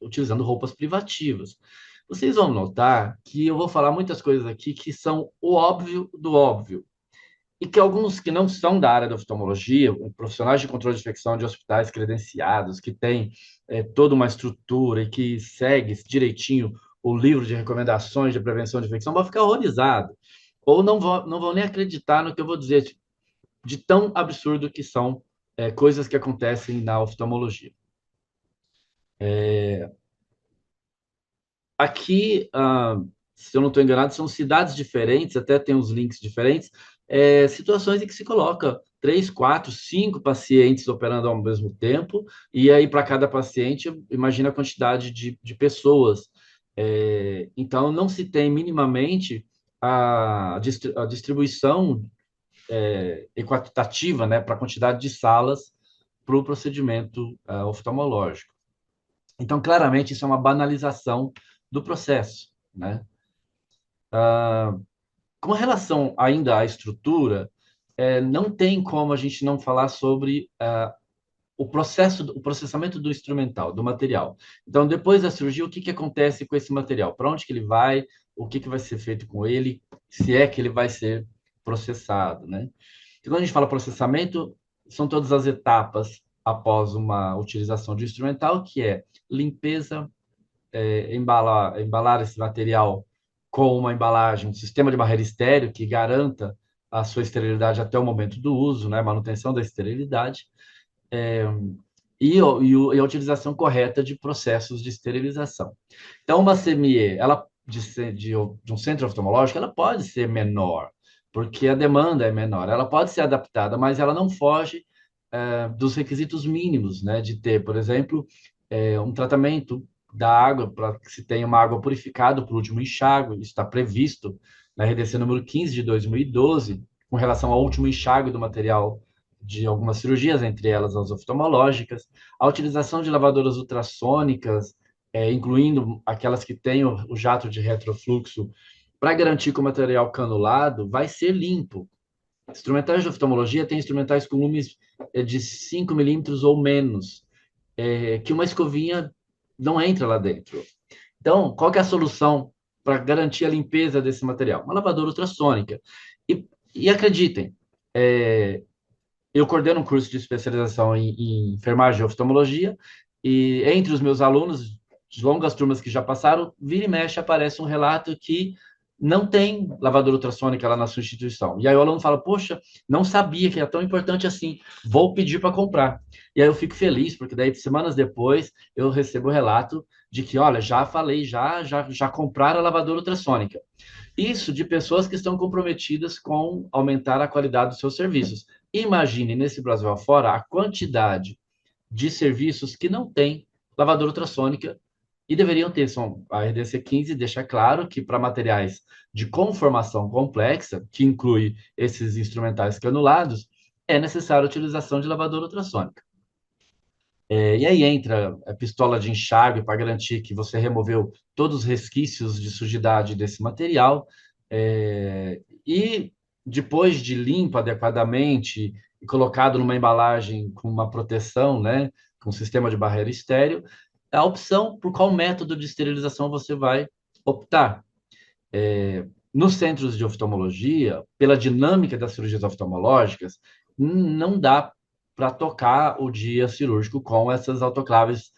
utilizando roupas privativas. Vocês vão notar que eu vou falar muitas coisas aqui que são o óbvio do óbvio e que alguns que não são da área da oftalmologia, profissionais de controle de infecção de hospitais credenciados, que têm toda uma estrutura e que segue direitinho o livro de recomendações de prevenção de infecção, vão ficar horrorizados. Ou não vão nem acreditar no que eu vou dizer, de tão absurdo que são coisas que acontecem na oftalmologia. Aqui, se eu não estou enganado, são cidades diferentes, até tem uns links diferentes, situações em que se coloca 3, 4, 5 pacientes operando ao mesmo tempo, e aí para cada paciente, imagina a quantidade de pessoas. Então, não se tem minimamente a distribuição equitativa, né, para a quantidade de salas para o procedimento oftalmológico. Então, claramente, isso é uma banalização do processo, né? Com relação ainda à estrutura, não tem como a gente não falar sobre o processamento do instrumental, do material. Então, depois da cirurgia, o que acontece com esse material? Para onde que ele vai? O que vai ser feito com ele? Se é que ele vai ser processado, né? Então, quando a gente fala processamento, são todas as etapas após uma utilização de instrumental, que é limpeza, embalar esse material com uma embalagem, um sistema de barreira estéreo que garanta a sua esterilidade até o momento do uso, né, manutenção da esterilidade, e a utilização correta de processos de esterilização. Então, uma CME, ela de um centro oftalmológico, ela pode ser menor, porque a demanda é menor. Ela pode ser adaptada, mas ela não foge dos requisitos mínimos, né, de ter, por exemplo, um tratamento da água para que se tenha uma água purificada para o último enxágue. Isso está previsto na RDC número 15 de 2012, com relação ao último enxágue do material de algumas cirurgias, entre elas as oftalmológicas, a utilização de lavadoras ultrassônicas, incluindo aquelas que têm o jato de retrofluxo, para garantir que o material canulado vai ser limpo. Instrumentais de oftalmologia têm instrumentais com lumes de 5 milímetros ou menos, que uma escovinha não entra lá dentro. Então, qual que é a solução para garantir a limpeza desse material? Uma lavadora ultrassônica. E acreditem, eu coordeno um curso de especialização em enfermagem e oftalmologia, e entre os meus alunos, de longas turmas que já passaram, vira e mexe aparece um relato que não tem lavadora ultrassônica lá na sua instituição. E aí o aluno fala, poxa, não sabia que era tão importante assim, vou pedir para comprar. E aí eu fico feliz, porque daí semanas depois eu recebo o relato de que, olha, já falei, já compraram a lavadora ultrassônica. Isso de pessoas que estão comprometidas com aumentar a qualidade dos seus serviços. Imagine nesse Brasil afora a quantidade de serviços que não tem lavadora ultrassônica e deveriam ter. A RDC 15 deixa claro que para materiais de conformação complexa, que inclui esses instrumentais canulados, é necessária a utilização de lavadora ultrassônica. E aí entra a pistola de enxágue para garantir que você removeu todos os resquícios de sujidade desse material. E depois de limpo adequadamente e colocado numa embalagem com uma proteção, né, com sistema de barreira estéreo, a opção por qual método de esterilização você vai optar. Nos centros de oftalmologia, pela dinâmica das cirurgias oftalmológicas, não dá para tocar o dia cirúrgico com essas autoclaves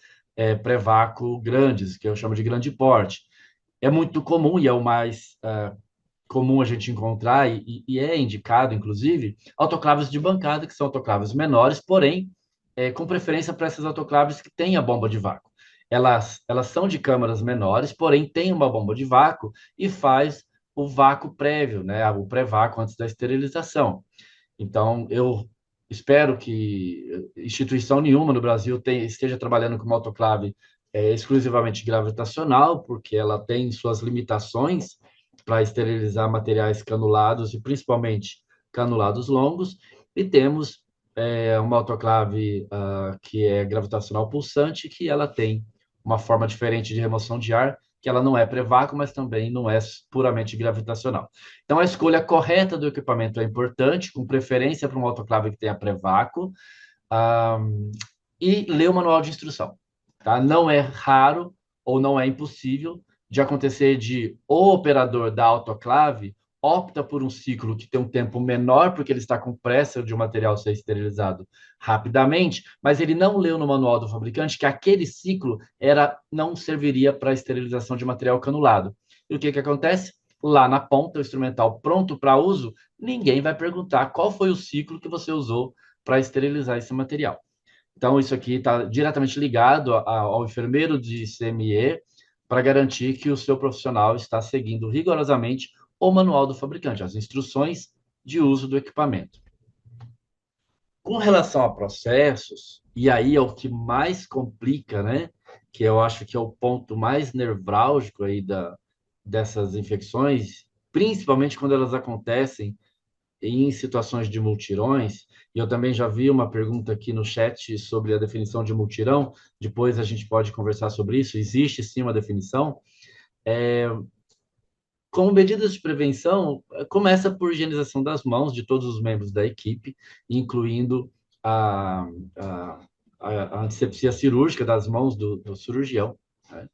pré-vácuo grandes, que eu chamo de grande porte. É muito comum, e é o mais comum a gente encontrar, e é indicado, inclusive, autoclaves de bancada, que são autoclaves menores, porém, com preferência para essas autoclaves que têm a bomba de vácuo. Elas são de câmaras menores, porém, tem uma bomba de vácuo e faz o vácuo prévio, né, o pré-vácuo antes da esterilização. Então, eu espero que instituição nenhuma no Brasil esteja trabalhando com uma autoclave exclusivamente gravitacional, porque ela tem suas limitações para esterilizar materiais canulados e principalmente canulados longos, e temos uma autoclave que é gravitacional pulsante, que ela tem uma forma diferente de remoção de ar, que ela não é pré-vácuo, mas também não é puramente gravitacional. Então, a escolha correta do equipamento é importante, com preferência para uma autoclave que tenha pré-vácuo, e ler o manual de instrução. Tá? Não é raro ou não é impossível de acontecer de o operador da autoclave opta por um ciclo que tem um tempo menor, porque ele está com pressa de o material ser esterilizado rapidamente, mas ele não leu no manual do fabricante que aquele ciclo não serviria para a esterilização de material canulado. E o que acontece? Lá na ponta, o instrumental pronto para uso, ninguém vai perguntar qual foi o ciclo que você usou para esterilizar esse material. Então, isso aqui está diretamente ligado ao enfermeiro de CME para garantir que o seu profissional está seguindo rigorosamente o manual do fabricante, as instruções de uso do equipamento. Com relação a processos, e aí é o que mais complica, né? Que eu acho que é o ponto mais nevrálgico aí dessas infecções, principalmente quando elas acontecem em situações de multirões, e eu também já vi uma pergunta aqui no chat sobre a definição de multirão, depois a gente pode conversar sobre isso, existe sim uma definição. Como medidas de prevenção, começa por higienização das mãos de todos os membros da equipe, incluindo a, a, a antisepsia cirúrgica das mãos do cirurgião, né?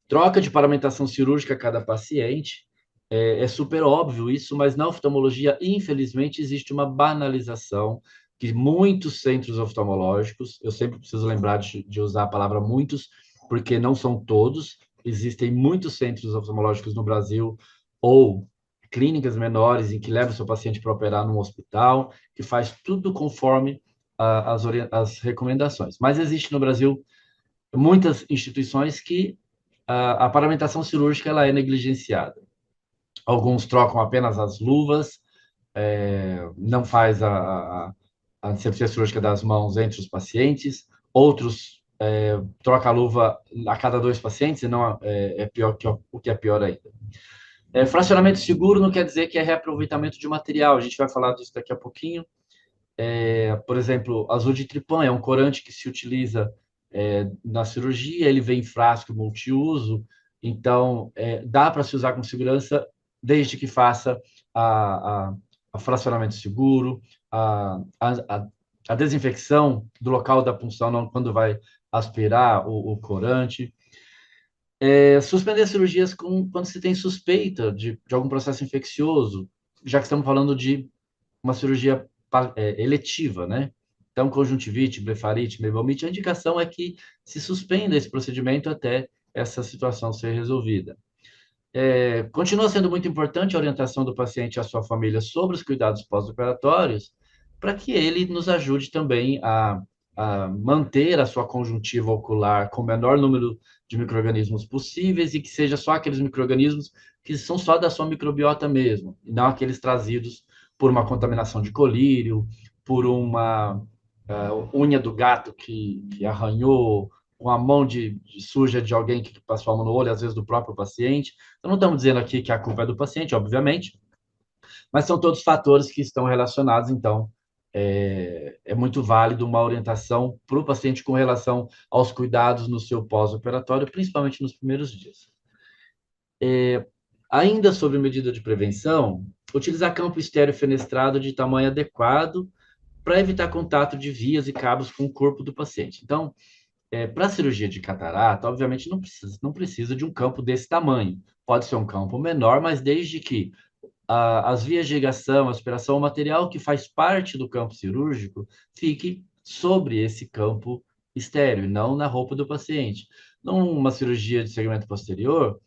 Troca de paramentação cirúrgica a cada paciente. É super óbvio isso, mas na oftalmologia, infelizmente, existe uma banalização que muitos centros oftalmológicos, eu sempre preciso lembrar de usar a palavra muitos, porque não são todos, existem muitos centros oftalmológicos no Brasil ou clínicas menores em que leva o seu paciente para operar num hospital, que faz tudo conforme as recomendações. Mas existe no Brasil muitas instituições que a paramentação cirúrgica ela é negligenciada. Alguns trocam apenas as luvas, não faz a antisepsia cirúrgica das mãos entre os pacientes, outros trocam a luva a cada 2 pacientes, e não é pior o que é pior ainda. Fracionamento seguro não quer dizer que é reaproveitamento de material, a gente vai falar disso daqui a pouquinho. Por exemplo, azul de tripã é um corante que se utiliza na cirurgia, ele vem em frasco multiuso, então dá para se usar com segurança desde que faça a fracionamento seguro, a desinfecção do local da punção quando vai aspirar o corante. Suspender cirurgias quando se tem suspeita de algum processo infeccioso, já que estamos falando de uma cirurgia eletiva, né? Então, conjuntivite, blefarite, meibomite, a indicação é que se suspenda esse procedimento até essa situação ser resolvida. Continua sendo muito importante a orientação do paciente e a sua família sobre os cuidados pós-operatórios, para que ele nos ajude também a manter a sua conjuntiva ocular com o menor número de micro-organismos possíveis e que seja só aqueles micro-organismos que são só da sua microbiota mesmo, e não aqueles trazidos por uma contaminação de colírio, por uma unha do gato que arranhou, com a mão suja de alguém que passou a mão no olho, às vezes do próprio paciente. Então, não estamos dizendo aqui que a culpa é do paciente, obviamente, mas são todos fatores que estão relacionados, então é muito válido uma orientação para o paciente com relação aos cuidados no seu pós-operatório, principalmente nos primeiros dias. Ainda sobre medida de prevenção, utilizar campo estéreo fenestrado de tamanho adequado para evitar contato de vias e cabos com o corpo do paciente. Então, para a cirurgia de catarata, obviamente não precisa de um campo desse tamanho. Pode ser um campo menor, mas desde que as vias de irrigação, aspiração, o material que faz parte do campo cirúrgico fique sobre esse campo estéreo, e não na roupa do paciente. Numa cirurgia de segmento posterior,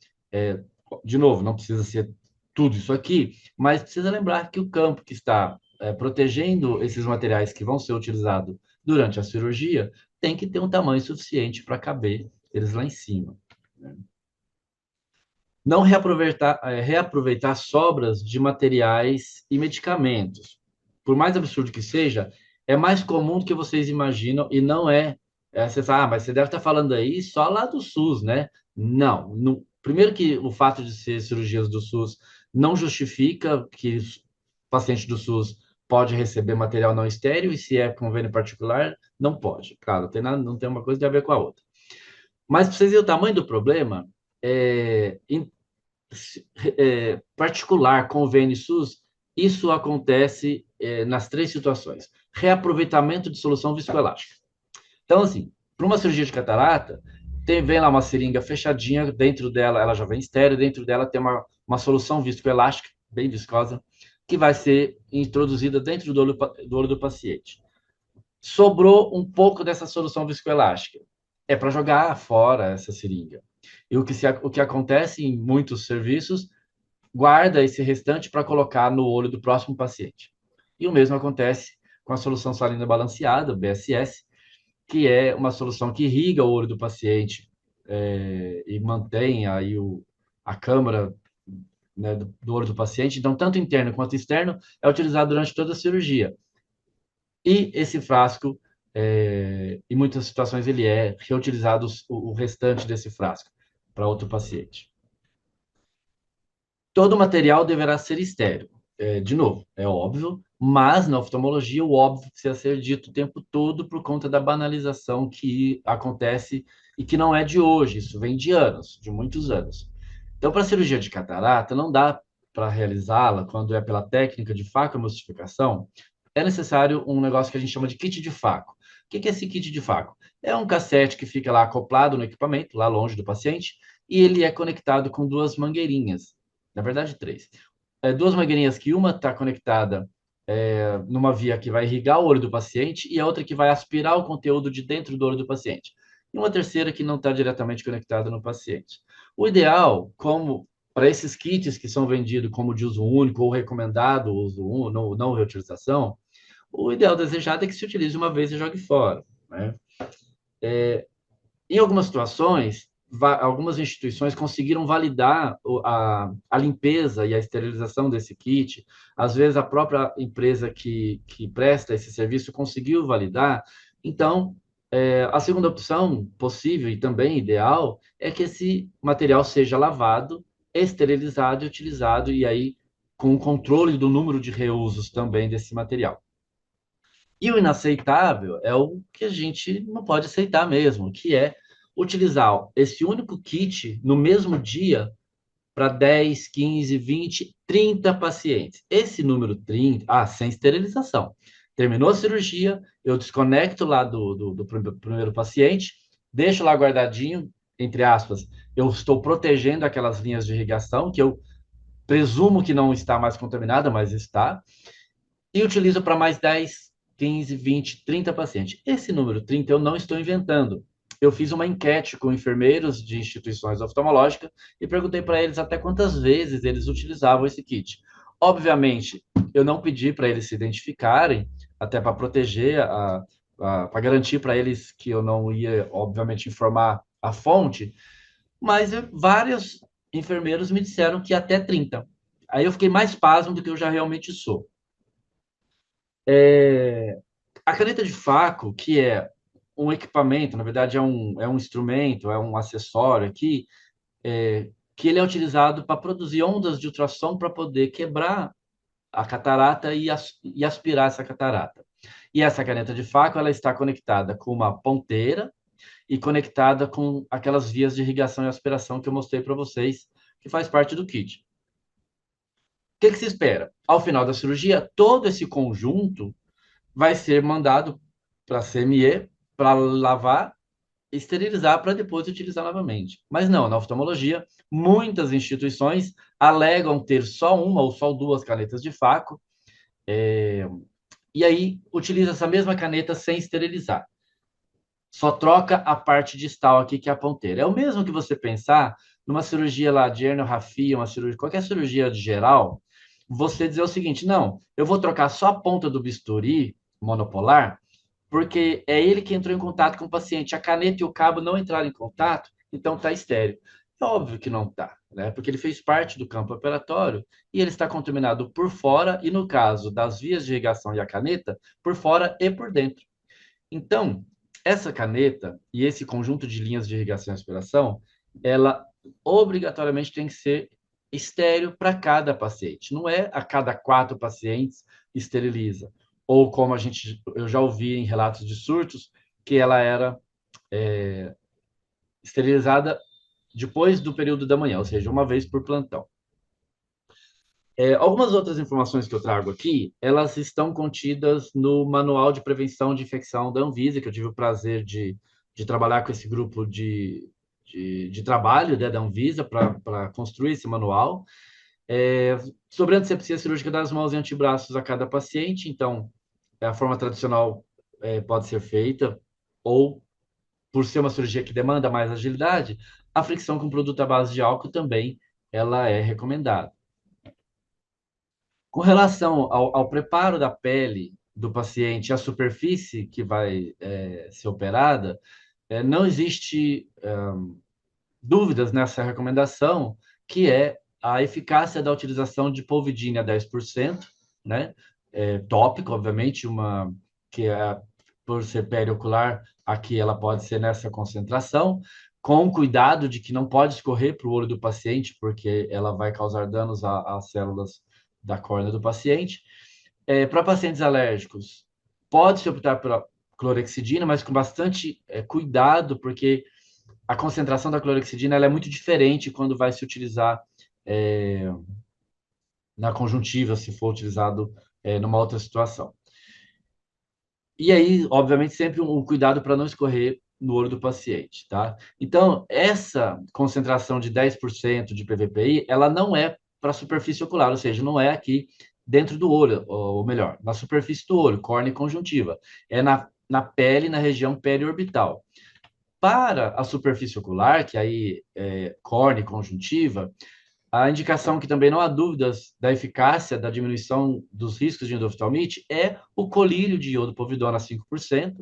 de novo, não precisa ser tudo isso aqui, mas precisa lembrar que o campo que está protegendo esses materiais que vão ser utilizados durante a cirurgia tem que ter um tamanho suficiente para caber eles lá em cima, né? Não reaproveitar sobras de materiais e medicamentos. Por mais absurdo que seja, é mais comum do que vocês imaginam e não você fala, mas você deve estar falando aí só lá do SUS, né? Não. Primeiro que o fato de ser cirurgias do SUS não justifica que o paciente do SUS pode receber material não estéril e se é convênio particular, não pode. Claro, não tem uma coisa a ver com a outra. Mas para vocês verem o tamanho do problema, particular, convênio SUS, isso acontece nas 3 situações. Reaproveitamento de solução viscoelástica. Então, assim, para uma cirurgia de catarata, vem lá uma seringa fechadinha, dentro dela, ela já vem estéreo, dentro dela tem uma solução viscoelástica, bem viscosa, que vai ser introduzida dentro do olho do paciente. Sobrou um pouco dessa solução viscoelástica. É para jogar fora essa seringa. E o que acontece em muitos serviços, guarda esse restante para colocar no olho do próximo paciente. E o mesmo acontece com a solução salina balanceada, BSS, que é uma solução que irriga o olho do paciente e mantém aí a câmara, né, do olho do paciente. Então, tanto interno quanto externo, é utilizado durante toda a cirurgia. E esse frasco, em muitas situações, ele é reutilizado o restante desse frasco para outro paciente. Todo material deverá ser estéril. De novo, é óbvio, mas na oftalmologia o óbvio precisa ser dito o tempo todo por conta da banalização que acontece e que não é de hoje, isso vem de anos, de muitos anos. Então, para a cirurgia de catarata, não dá para realizá-la quando é pela técnica de facoemulsificação, é necessário um negócio que a gente chama de kit de faco. O que é esse kit de faco? É um cassete que fica lá acoplado no equipamento, lá longe do paciente, e ele é conectado com 2 mangueirinhas, na verdade 3. 2 mangueirinhas que uma está conectada numa via que vai irrigar o olho do paciente e a outra que vai aspirar o conteúdo de dentro do olho do paciente. E uma terceira que não está diretamente conectada no paciente. O ideal, como para esses kits que são vendidos como de uso único ou recomendado uso único, não reutilização, o ideal desejado é que se utilize uma vez e jogue fora, né? Em algumas situações, algumas instituições conseguiram validar a limpeza e a esterilização desse kit. Às vezes, a própria empresa que presta esse serviço conseguiu validar. Então, a segunda opção possível e também ideal é que esse material seja lavado, esterilizado e utilizado, e aí com o controle do número de reusos também desse material. E o inaceitável é o que a gente não pode aceitar mesmo, que é utilizar esse único kit no mesmo dia para 10, 15, 20, 30 pacientes. Esse número 30, sem esterilização. Terminou a cirurgia, eu desconecto lá do primeiro paciente, deixo lá guardadinho, entre aspas, eu estou protegendo aquelas linhas de irrigação, que eu presumo que não está mais contaminada, mas está, e utilizo para mais 10, 15, 20, 30 pacientes. Esse número 30 eu não estou inventando. Eu fiz uma enquete com enfermeiros de instituições oftalmológicas e perguntei para eles até quantas vezes eles utilizavam esse kit. Obviamente, eu não pedi para eles se identificarem, até para proteger, para garantir para eles que eu não ia, obviamente, informar a fonte, mas vários enfermeiros me disseram que até 30. Aí eu fiquei mais pasmo do que eu já realmente sou. A caneta de Faco, que é um equipamento, na verdade é um instrumento, é um acessório aqui, que ele é utilizado para produzir ondas de ultrassom para poder quebrar a catarata e aspirar essa catarata. E essa caneta de Faco, ela está conectada com uma ponteira e conectada com aquelas vias de irrigação e aspiração que eu mostrei para vocês, que faz parte do kit. O que se espera? Ao final da cirurgia, todo esse conjunto vai ser mandado para a CME para lavar, esterilizar para depois utilizar novamente. Mas não, na oftalmologia, muitas instituições alegam ter só uma ou só duas canetas de Faco, e aí utiliza essa mesma caneta sem esterilizar. Só troca a parte distal aqui, que é a ponteira. É o mesmo que você pensar numa cirurgia lá de herniorrafia, qualquer cirurgia de geral, você dizer o seguinte: não, eu vou trocar só a ponta do bisturi monopolar, porque é ele que entrou em contato com o paciente. A caneta e o cabo não entraram em contato, então está estéril. É óbvio que não está, né? Porque ele fez parte do campo operatório e ele está contaminado por fora e, no caso das vias de irrigação e a caneta, por fora e por dentro. Então, essa caneta e esse conjunto de linhas de irrigação e aspiração, ela obrigatoriamente tem que ser estéril para cada paciente. Não é a cada 4 pacientes esteriliza. Ou como eu já ouvi em relatos de surtos, que ela era esterilizada depois do período da manhã, ou seja, uma vez por plantão. Algumas outras informações que eu trago aqui, elas estão contidas no Manual de Prevenção de Infecção da Anvisa, que eu tive o prazer de trabalhar com esse grupo de trabalho, né, da Anvisa para construir esse manual. Sobre a antisepsia cirúrgica das mãos e antebraços a cada paciente, então, a forma tradicional pode ser feita, ou, por ser uma cirurgia que demanda mais agilidade, a fricção com produto à base de álcool também ela é recomendada. Com relação ao preparo da pele do paciente, a superfície que vai ser operada, não existe dúvidas nessa recomendação, que é a eficácia da utilização de polvidina a 10%, né? Tópico, obviamente, que por ser periocular, aqui ela pode ser nessa concentração, com cuidado de que não pode escorrer para o olho do paciente, porque ela vai causar danos às células da córnea do paciente. Para pacientes alérgicos, pode-se optar pela clorexidina, mas com bastante cuidado, porque a concentração da clorexidina ela é muito diferente quando vai se utilizar na conjuntiva, se for utilizado numa outra situação. E aí, obviamente, sempre um cuidado para não escorrer no olho do paciente, tá? Então, essa concentração de 10% de PVPI, ela não é para a superfície ocular, ou seja, não é aqui dentro do olho, ou melhor, na superfície do olho, córnea e conjuntiva. É na pele, na região periorbital. Para a superfície ocular, que aí é córnea e conjuntiva, a indicação que também não há dúvidas da eficácia da diminuição dos riscos de endoftalmite é o colírio de iodo povidona a 5%.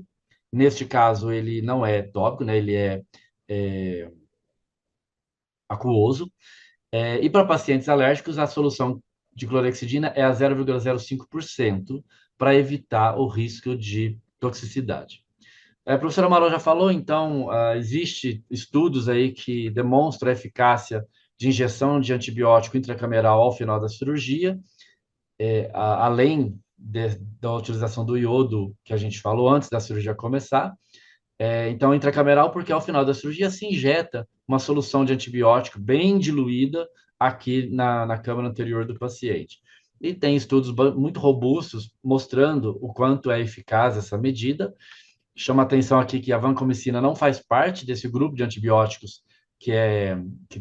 Neste caso, ele não é tópico, né? Ele é aquoso. E para pacientes alérgicos, a solução de clorexidina é a 0,05% para evitar o risco de toxicidade. A professora Marol já falou, então, existe estudos aí que demonstram a eficácia de injeção de antibiótico intracameral ao final da cirurgia, além da utilização do iodo que a gente falou antes da cirurgia começar. Então, intracameral, porque ao final da cirurgia se injeta uma solução de antibiótico bem diluída aqui na câmara anterior do paciente. E tem estudos muito robustos mostrando o quanto é eficaz essa medida. Chama atenção aqui que a vancomicina não faz parte desse grupo de antibióticos que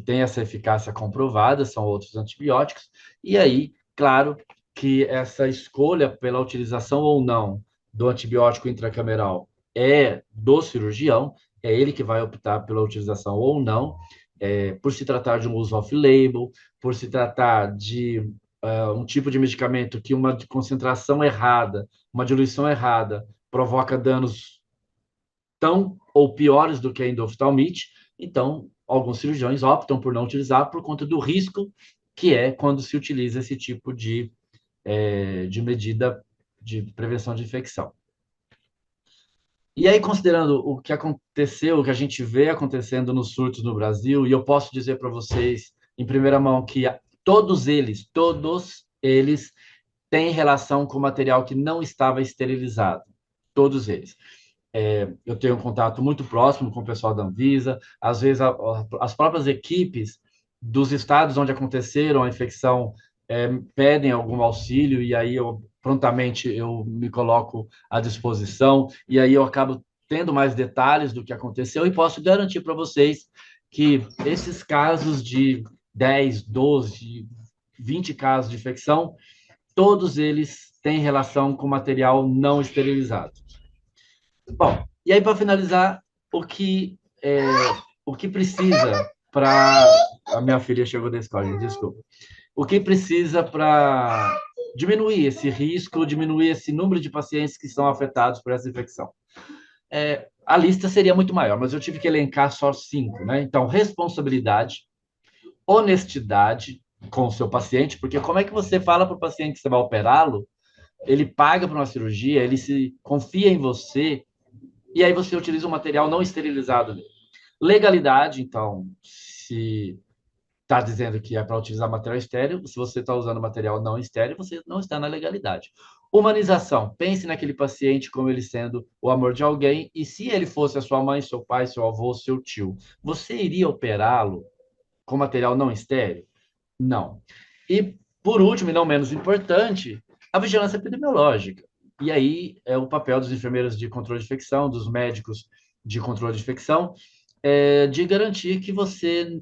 tem essa eficácia comprovada, são outros antibióticos. E aí, claro, que essa escolha pela utilização ou não do antibiótico intracameral é do cirurgião, é ele que vai optar pela utilização ou não, por se tratar de um uso off-label, por se tratar de um tipo de medicamento que uma concentração errada, uma diluição errada, provoca danos tão ou piores do que a endoftalmite. Então, alguns cirurgiões optam por não utilizar por conta do risco que é quando se utiliza esse tipo de medida de prevenção de infecção. E aí, considerando o que aconteceu, o que a gente vê acontecendo nos surtos no Brasil, e eu posso dizer para vocês, em primeira mão, que todos eles têm relação com material que não estava esterilizado. Todos eles. Eu tenho um contato muito próximo com o pessoal da Anvisa, às vezes as próprias equipes dos estados onde aconteceram a infecção pedem algum auxílio e aí prontamente eu me coloco à disposição e aí eu acabo tendo mais detalhes do que aconteceu e posso garantir para vocês que esses casos de 10, 12, 20 casos de infecção, todos eles têm relação com material não esterilizado. Bom, e aí para finalizar, o que é, o que precisa para a minha filha chegou da escola, gente, desculpa. O que precisa para diminuir esse risco, diminuir esse número de pacientes que são afetados por essa infecção? A lista seria muito maior, mas eu tive que elencar só 5, né? Então, responsabilidade, honestidade com o seu paciente, porque como é que você fala para o paciente que você vai operá-lo, ele paga para uma cirurgia, ele se confia em você, e aí você utiliza um material não esterilizado dele. Legalidade, então, se está dizendo que é para utilizar material estéril, se você está usando material não estéril, você não está na legalidade. Humanização, pense naquele paciente como ele sendo o amor de alguém, e se ele fosse a sua mãe, seu pai, seu avô, seu tio, você iria operá-lo com material não estéril? Não. E, por último, e não menos importante, a vigilância epidemiológica. E aí é o papel dos enfermeiros de controle de infecção, dos médicos de controle de infecção, de garantir que você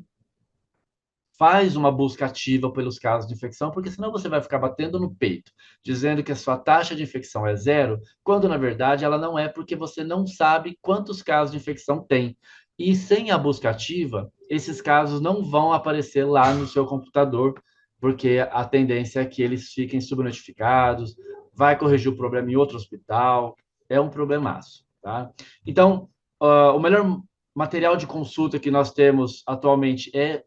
faz uma busca ativa pelos casos de infecção, porque senão você vai ficar batendo no peito, dizendo que a sua taxa de infecção é 0, quando na verdade ela não é, porque você não sabe quantos casos de infecção tem. E sem a busca ativa, esses casos não vão aparecer lá no seu computador, porque a tendência é que eles fiquem subnotificados, vai corrigir o problema em outro hospital, é um problemaço, tá? Então, o melhor material de consulta que nós temos atualmente é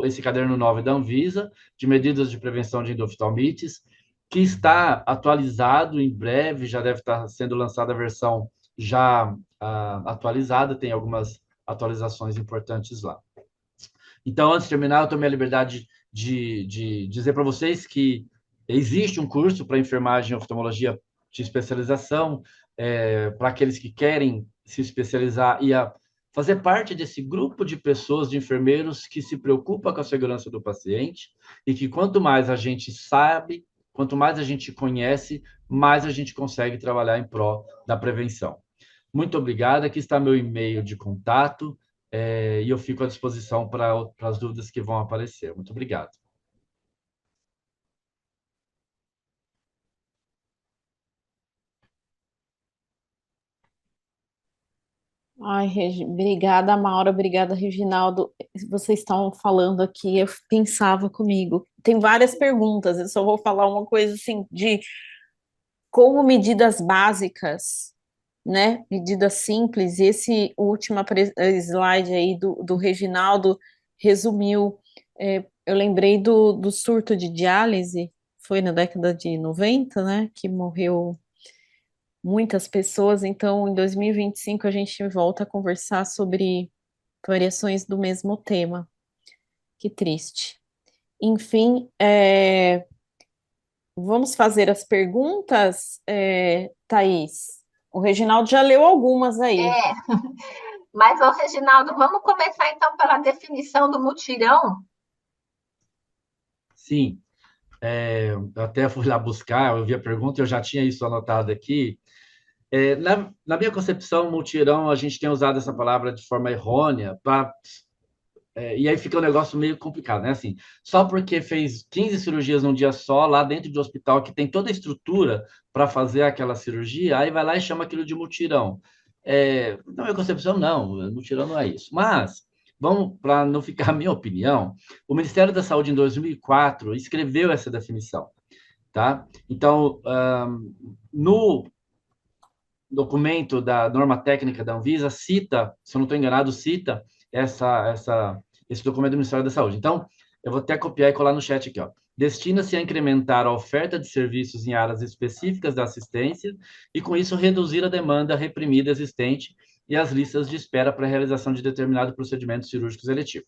esse caderno 9 da Anvisa, de medidas de prevenção de endoftalmites, que está atualizado em breve, já deve estar sendo lançada a versão já atualizada, tem algumas atualizações importantes lá. Então, antes de terminar, eu tomei a liberdade de dizer para vocês que existe um curso para enfermagem e oftalmologia de especialização, para aqueles que querem se especializar e fazer parte desse grupo de pessoas, de enfermeiros que se preocupa com a segurança do paciente e que quanto mais a gente sabe, quanto mais a gente conhece, mais a gente consegue trabalhar em prol da prevenção. Muito obrigado. Aqui está meu e-mail de contato e eu fico à disposição para as dúvidas que vão aparecer. Muito obrigado. Ai, obrigada, Maura, obrigada, Reginaldo. Vocês estavam falando aqui, eu pensava comigo. Tem várias perguntas, eu só vou falar uma coisa assim, de como medidas básicas, né? Medidas simples, e esse último slide aí do Reginaldo resumiu. Eu lembrei do surto de diálise, foi na década de 90, né? Que morreu muitas pessoas. Então, em 2025, a gente volta a conversar sobre variações do mesmo tema. Que triste. Enfim, vamos fazer as perguntas, Thaís? O Reginaldo já leu algumas aí. Mas, Reginaldo, vamos começar então pela definição do mutirão? sim. Eu até fui lá buscar, eu vi a pergunta, eu já tinha isso anotado aqui. Na minha concepção, mutirão, a gente tem usado essa palavra de forma errônea, e aí fica um negócio meio complicado, né? Assim, só porque fez 15 cirurgias num dia só, lá dentro do hospital, que tem toda a estrutura para fazer aquela cirurgia, aí vai lá e chama aquilo de mutirão. Na minha concepção, não, mutirão não é isso. Mas, vamos, para não ficar a minha opinião, o Ministério da Saúde, em 2004, escreveu essa definição, tá? Então, no documento da norma técnica da Anvisa cita, se eu não estou enganado, cita esse documento do Ministério da Saúde. Então, eu vou até copiar e colar no chat aqui, ó. Destina-se a incrementar a oferta de serviços em áreas específicas da assistência e, com isso, reduzir a demanda reprimida existente e as listas de espera para a realização de determinado procedimento cirúrgico seletivo.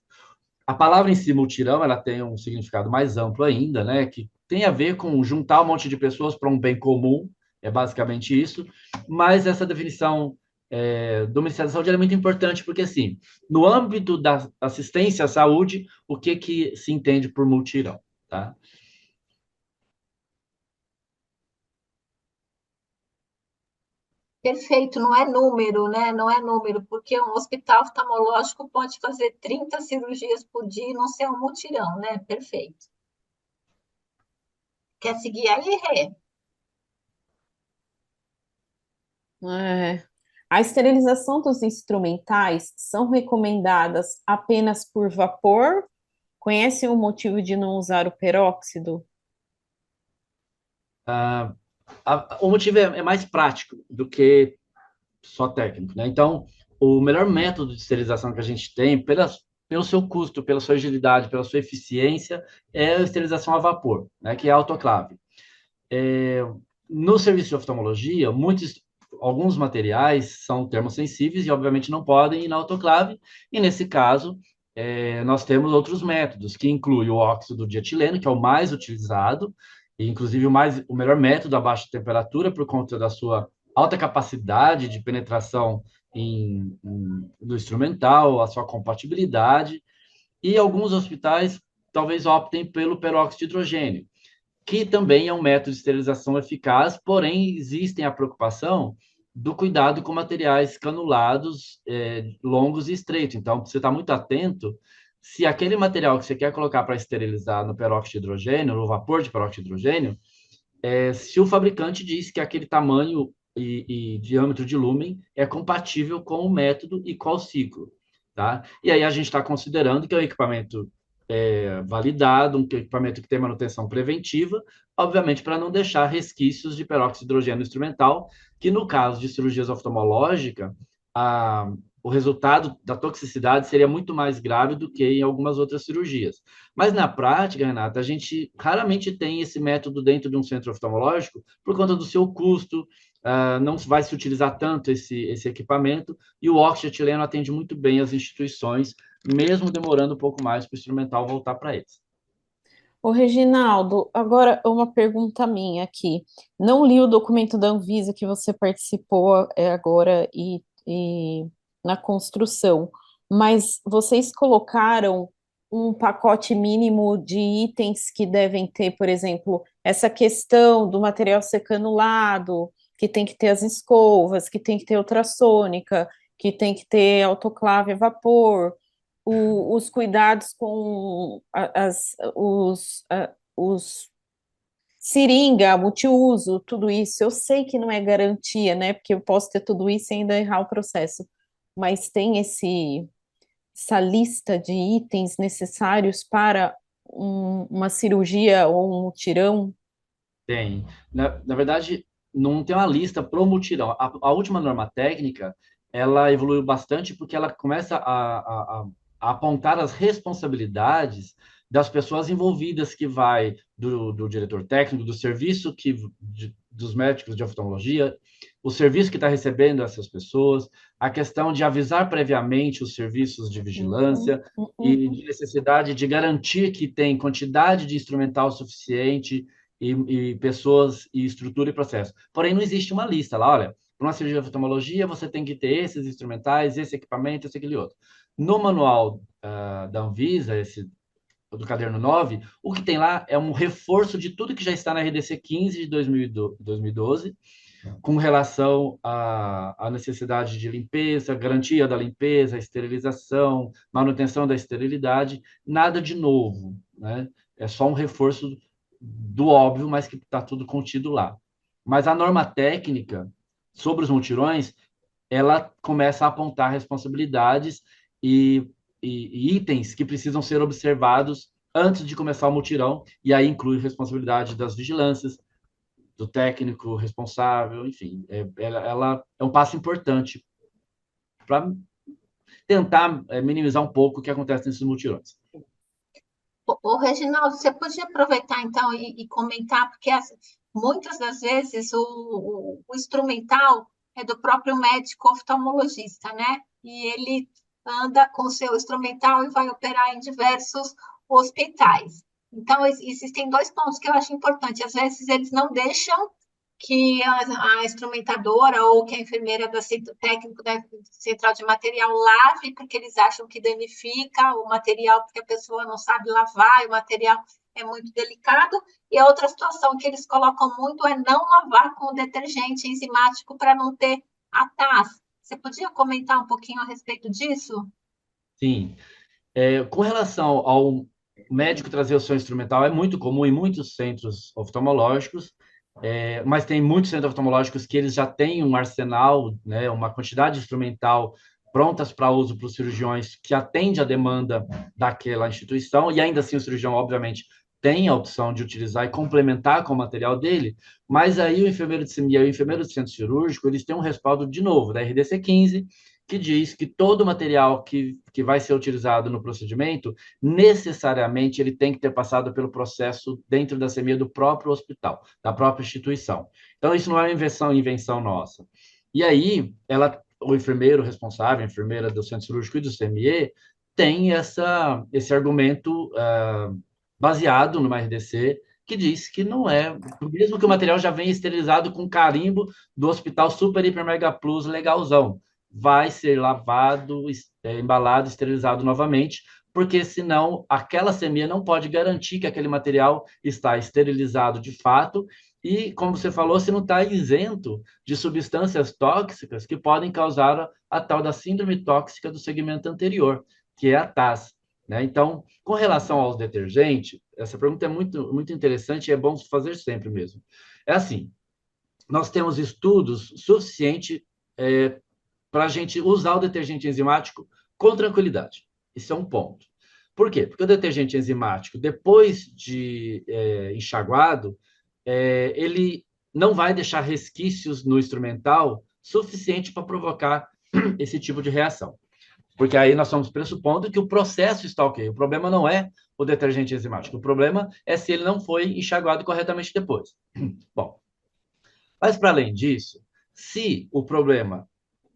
A palavra em si, mutirão, ela tem um significado mais amplo ainda, né? Que tem a ver com juntar um monte de pessoas para um bem comum, é basicamente isso. Mas essa definição do Ministério da Saúde é muito importante, porque, assim, no âmbito da assistência à saúde, o que se entende por mutirão, tá? Perfeito, não é número, né? Não é número, porque um hospital oftalmológico pode fazer 30 cirurgias por dia e não ser um mutirão, né? Perfeito. Quer seguir aí, Rê? É. A esterilização dos instrumentais são recomendadas apenas por vapor? Conhecem o motivo de não usar o peróxido? Ah, o motivo é mais prático do que só técnico, né? Então, o melhor método de esterilização que a gente tem, pelo seu custo, pela sua agilidade, pela sua eficiência, é a esterilização a vapor, né? Que é a autoclave. No serviço de oftalmologia, alguns materiais são termossensíveis e, obviamente, não podem ir na autoclave, e, nesse caso, nós temos outros métodos, que incluem o óxido de etileno, que é o mais utilizado, e, inclusive, o melhor método a baixa temperatura, por conta da sua alta capacidade de penetração no instrumental, a sua compatibilidade, e alguns hospitais talvez optem pelo peróxido de hidrogênio, que também é um método de esterilização eficaz, porém existem a preocupação do cuidado com materiais canulados, longos e estreitos. Então, você está muito atento se aquele material que você quer colocar para esterilizar no peróxido de hidrogênio, no vapor de peróxido de hidrogênio, se o fabricante diz que aquele tamanho e diâmetro de lúmen é compatível com o método e com o ciclo, tá? E aí a gente está considerando que é um equipamento validado, um equipamento que tem manutenção preventiva, obviamente para não deixar resquícios de peróxido de hidrogênio instrumental, que no caso de cirurgias oftalmológicas, o resultado da toxicidade seria muito mais grave do que em algumas outras cirurgias. Mas na prática, Renata, a gente raramente tem esse método dentro de um centro oftalmológico por conta do seu custo, não vai se utilizar tanto esse equipamento, e o óxido etileno atende muito bem as instituições, mesmo demorando um pouco mais para o instrumental voltar para eles. Ô, Reginaldo, agora uma pergunta minha aqui. Não li o documento da Anvisa que você participou agora e na construção, mas vocês colocaram um pacote mínimo de itens que devem ter, por exemplo, essa questão do material ser canulado, que tem que ter as escovas, que tem que ter ultrassônica, que tem que ter autoclave a vapor, os cuidados com os seringa, multiuso, tudo isso. Eu sei que não é garantia, né? Porque eu posso ter tudo isso e ainda errar o processo, mas tem essa lista de itens necessários para uma cirurgia ou um mutirão? Tem. Na verdade, não tem uma lista pro mutirão. A última norma técnica, ela evoluiu bastante porque ela começa a apontar as responsabilidades das pessoas envolvidas, que vai do diretor técnico, do serviço dos médicos de oftalmologia, o serviço que está recebendo essas pessoas, a questão de avisar previamente os serviços de vigilância e de necessidade de garantir que tem quantidade de instrumental suficiente e pessoas e estrutura e processo. Porém, não existe uma lista lá, olha, para uma cirurgia de oftalmologia você tem que ter esses instrumentais, esse equipamento, esse aquele outro. No manual da Anvisa, do caderno 9, o que tem lá é um reforço de tudo que já está na RDC 15 de 2012, com relação à necessidade de limpeza, garantia da limpeza, esterilização, manutenção da esterilidade, nada de novo, né? É só um reforço do óbvio, mas que está tudo contido lá. Mas a norma técnica sobre os mutirões, ela começa a apontar responsabilidades e, e itens que precisam ser observados antes de começar o mutirão, e aí inclui responsabilidade das vigilâncias, do técnico responsável, enfim, ela é um passo importante para tentar minimizar um pouco o que acontece nesses mutirões. Ô, Reginaldo, você podia aproveitar então e comentar, porque muitas das vezes o instrumental é do próprio médico oftalmologista, né? E ele anda com o seu instrumental e vai operar em diversos hospitais. Então, existem dois pontos que eu acho importante. Às vezes, eles não deixam que a instrumentadora ou que a enfermeira técnico da central de material lave, porque eles acham que danifica o material, porque a pessoa não sabe lavar, e o material é muito delicado. E a outra situação que eles colocam muito é não lavar com detergente enzimático para não ter atas. Você podia comentar um pouquinho a respeito disso? Sim. Com relação ao médico trazer o seu instrumental, é muito comum em muitos centros oftalmológicos, mas tem muitos centros oftalmológicos que eles já têm um arsenal, né, uma quantidade de instrumental prontas para uso para os cirurgiões que atende à demanda daquela instituição, e ainda assim o cirurgião, obviamente, tem a opção de utilizar e complementar com o material dele, mas aí o enfermeiro de CMI e o enfermeiro de centro cirúrgico, eles têm um respaldo, de novo, da RDC 15, que diz que todo material que vai ser utilizado no procedimento, necessariamente ele tem que ter passado pelo processo dentro da CME do próprio hospital, da própria instituição. Então, isso não é uma invenção nossa. E aí, o enfermeiro responsável, a enfermeira do centro cirúrgico e do CME, tem esse argumento baseado numa RDC, que diz que não é, mesmo que o material já venha esterilizado com carimbo do Hospital Super Hiper Mega Plus legalzão, vai ser lavado, embalado, esterilizado novamente, porque senão aquela CME não pode garantir que aquele material está esterilizado de fato e, como você falou, se não está isento de substâncias tóxicas que podem causar a tal da síndrome tóxica do segmento anterior, que é a TAS. Né? Então, com relação aos detergentes, essa pergunta é muito, muito interessante e é bom fazer sempre mesmo. É assim, nós temos estudos suficientes para a gente usar o detergente enzimático com tranquilidade. Isso é um ponto. Por quê? Porque o detergente enzimático, depois de enxaguado, ele não vai deixar resquícios no instrumental suficiente para provocar esse tipo de reação. Porque aí nós estamos pressupondo que o processo está ok. O problema não é o detergente enzimático. O problema é se ele não foi enxaguado corretamente depois. Bom, mas para além disso, se o problema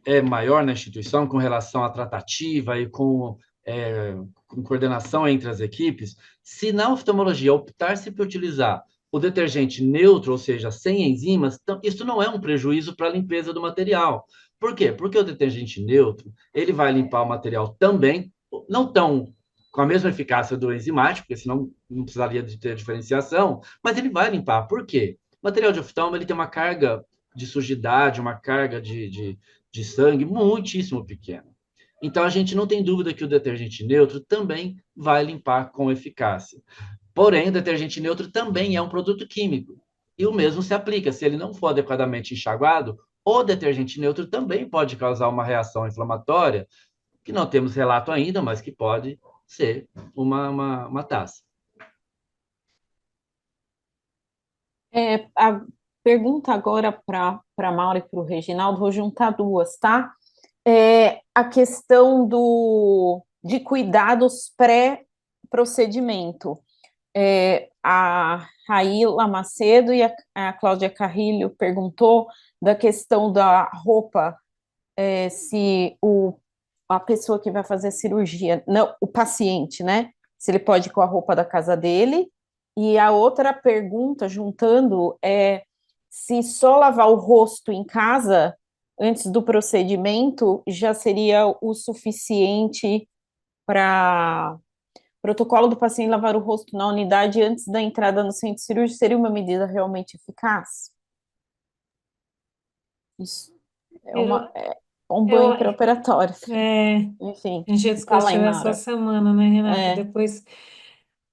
é maior na instituição com relação à tratativa e com coordenação entre as equipes, se na oftalmologia optar-se por utilizar o detergente neutro, ou seja, sem enzimas, isso não é um prejuízo para a limpeza do material. Por quê? Porque o detergente neutro, ele vai limpar o material também, não tão com a mesma eficácia do enzimático, porque senão não precisaria de ter diferenciação, mas ele vai limpar. Por quê? O material de oftalmo, ele tem uma carga de sujidade, uma carga de sangue muitíssimo pequena. Então, a gente não tem dúvida que o detergente neutro também vai limpar com eficácia. Porém, o detergente neutro também é um produto químico. E o mesmo se aplica. Se ele não for adequadamente enxaguado, o detergente neutro também pode causar uma reação inflamatória, que não temos relato ainda, mas que pode ser uma taça. A pergunta agora para a Maura e para o Reginaldo, vou juntar duas, tá? A questão de cuidados pré-procedimento. A Raíla Macedo e a Cláudia Carrilho perguntou da questão da roupa, se a pessoa que vai fazer a cirurgia, não, o paciente, né? Se ele pode ir com a roupa da casa dele. E a outra pergunta, juntando, é se só lavar o rosto em casa antes do procedimento já seria o suficiente para Protocolo do paciente lavar o rosto na unidade antes da entrada no centro cirúrgico seria uma medida realmente eficaz? Isso Eu, é um eu, banho pré-operatório. é, Enfim, a gente fala aí, discutiu essa Mara. semana, né, Renata? É, Depois,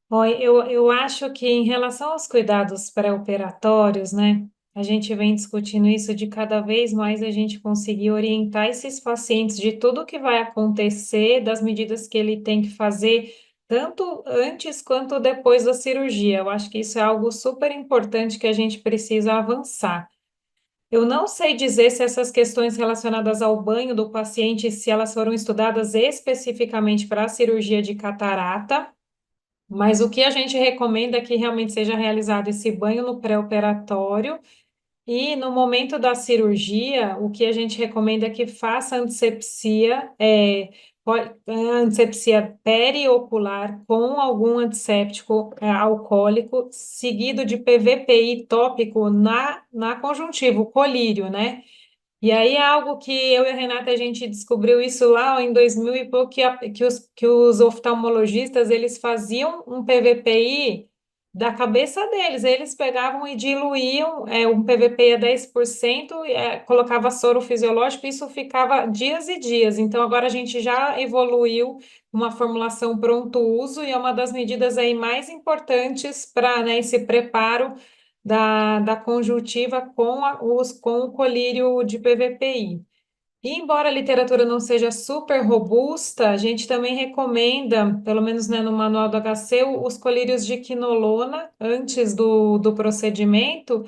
ó, eu acho que em relação aos cuidados pré-operatórios, né, a gente vem discutindo isso de cada vez mais a gente conseguir orientar esses pacientes de tudo o que vai acontecer, das medidas que ele tem que fazer, tanto antes quanto depois da cirurgia. Eu acho que isso é algo super importante que a gente precisa avançar. Eu não sei dizer se essas questões relacionadas ao banho do paciente, se elas foram estudadas especificamente para a cirurgia de catarata, mas o que a gente recomenda é que realmente seja realizado esse banho no pré-operatório e no momento da cirurgia, o que a gente recomenda é que faça antisepsia, antisepsia periocular com algum antisséptico alcoólico, seguido de PVPI tópico na conjuntiva, o colírio, né? E aí é algo que eu e a Renata, a gente descobriu isso lá em 2000 e pouco, que os oftalmologistas, eles faziam um PVPI da cabeça deles, eles pegavam e diluíam um PVPI a 10%, colocava soro fisiológico, e isso ficava dias e dias. Então agora a gente já evoluiu uma formulação pronto uso, e é uma das medidas aí mais importantes para, né, esse preparo da conjuntiva com o colírio de PVPI. E embora a literatura não seja super robusta, a gente também recomenda, pelo menos, né, no manual do HC, os colírios de quinolona antes do procedimento,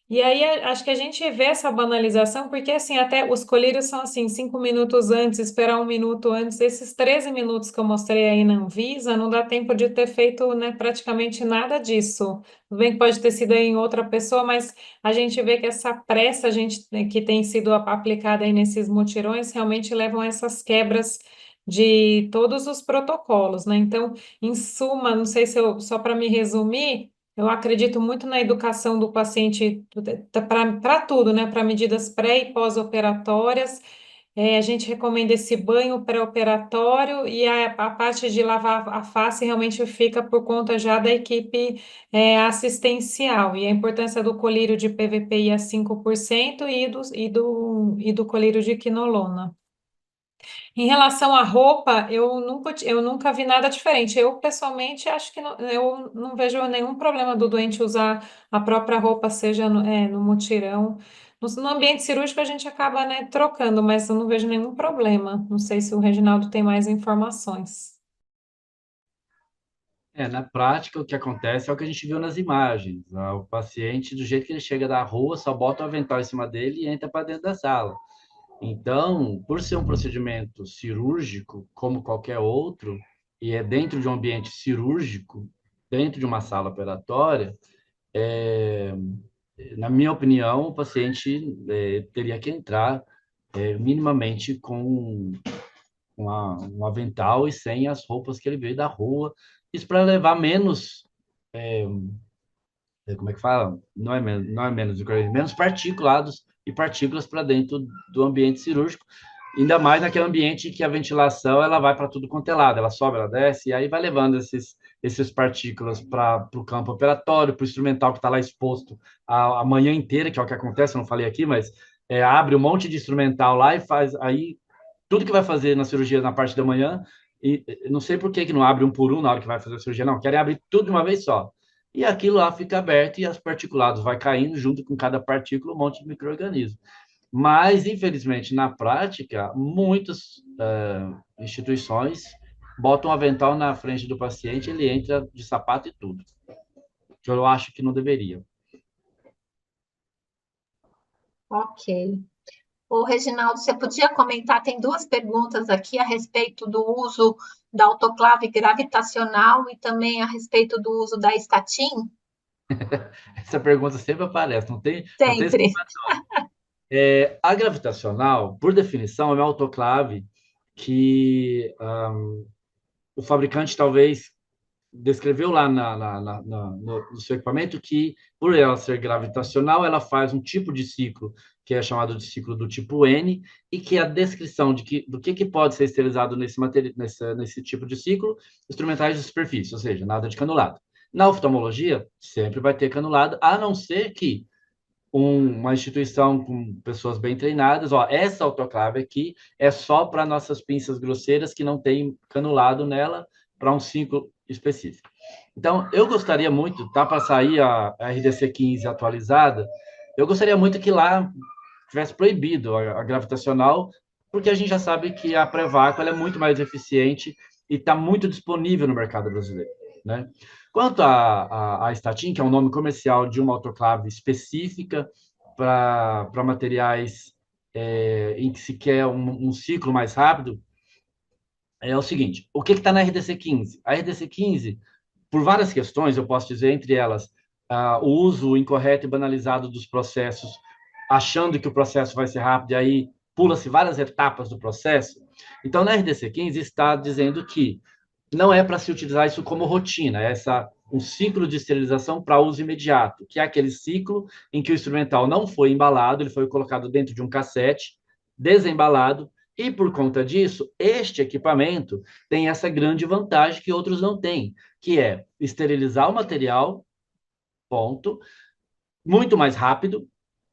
e aí acho que a gente vê essa banalização, porque assim, até os colírios são assim, 5 minutos antes, esperar 1 minuto antes, esses 13 minutos que eu mostrei aí na Anvisa, não dá tempo de ter feito, né, praticamente nada disso. Tudo bem que pode ter sido aí em outra pessoa, mas a gente vê que essa pressa né, que tem sido aplicada aí nesses mutirões realmente levam a essas quebras de todos os protocolos, né? Então, em suma, não sei se eu, só para me resumir, eu acredito muito na educação do paciente para tudo, né? Para medidas pré e pós-operatórias. A gente recomenda esse banho pré-operatório e a parte de lavar a face realmente fica por conta já da equipe assistencial. E a importância do colírio de PVPI a 5% e do colírio de quinolona. Em relação à roupa, eu nunca vi nada diferente. Eu, pessoalmente, acho que eu não vejo nenhum problema do doente usar a própria roupa, seja no mutirão. No ambiente cirúrgico, a gente acaba, né, trocando, mas eu não vejo nenhum problema. Não sei se o Reginaldo tem mais informações. Na prática, o que acontece é o que a gente viu nas imagens. O paciente, do jeito que ele chega da rua, só bota o avental em cima dele e entra para dentro da sala. Então, por ser um procedimento cirúrgico, como qualquer outro, e é dentro de um ambiente cirúrgico, dentro de uma sala operatória, na minha opinião, o paciente teria que entrar minimamente com um avental e sem as roupas que ele veio da rua. Isso para levar menos, como é que fala? Não é menos, menos particulados e partículas para dentro do ambiente cirúrgico, ainda mais naquele ambiente que a ventilação ela vai para tudo quanto é lado, ela sobe, ela desce, e aí vai levando esses partículas para o campo operatório, para o instrumental que está lá exposto a manhã inteira, que é o que acontece, eu não falei aqui, mas abre um monte de instrumental lá e faz aí tudo que vai fazer na cirurgia na parte da manhã, e não sei por que não abre um por um na hora que vai fazer a cirurgia, não, querem abrir tudo de uma vez só. E aquilo lá fica aberto e as particulados vai caindo junto com cada partícula um monte de micro-organismo. Mas, infelizmente, na prática, muitas instituições botam um avental na frente do paciente, ele entra de sapato e tudo. Que eu acho que não deveria. Ok. Ô, Reginaldo, você podia comentar? Tem duas perguntas aqui a respeito do uso da autoclave gravitacional e também a respeito do uso da estatin? Essa pergunta sempre aparece, não tem Sempre. a gravitacional, por definição, é uma autoclave que o fabricante talvez descreveu lá no seu equipamento que, por ela ser gravitacional, ela faz um tipo de ciclo que é chamado de ciclo do tipo N, e que a descrição do que pode ser esterilizado nesse tipo de ciclo, instrumentais de superfície, ou seja, nada de canulado. Na oftalmologia, sempre vai ter canulado, a não ser que uma instituição com pessoas bem treinadas, ó, essa autoclave aqui é só para nossas pinças grosseiras que não tem canulado nela, para um ciclo específico. Então, eu gostaria muito, tá para sair a RDC 15 atualizada, eu gostaria muito que lá tivesse proibido a gravitacional, porque a gente já sabe que a pré-vácuo é muito mais eficiente e está muito disponível no mercado brasileiro, né? Quanto a Statin, que é um nome comercial de uma autoclave específica para materiais em que se quer um ciclo mais rápido, é o seguinte: o que está na RDC 15? A RDC 15, por várias questões, eu posso dizer, entre elas, o uso incorreto e banalizado dos processos, achando que o processo vai ser rápido, e aí pula-se várias etapas do processo. Então, na RDC 15 está dizendo que não é para se utilizar isso como rotina, é um ciclo de esterilização para uso imediato, que é aquele ciclo em que o instrumental não foi embalado, ele foi colocado dentro de um cassete, desembalado, e por conta disso, este equipamento tem essa grande vantagem que outros não têm, que é esterilizar o material, ponto, muito mais rápido,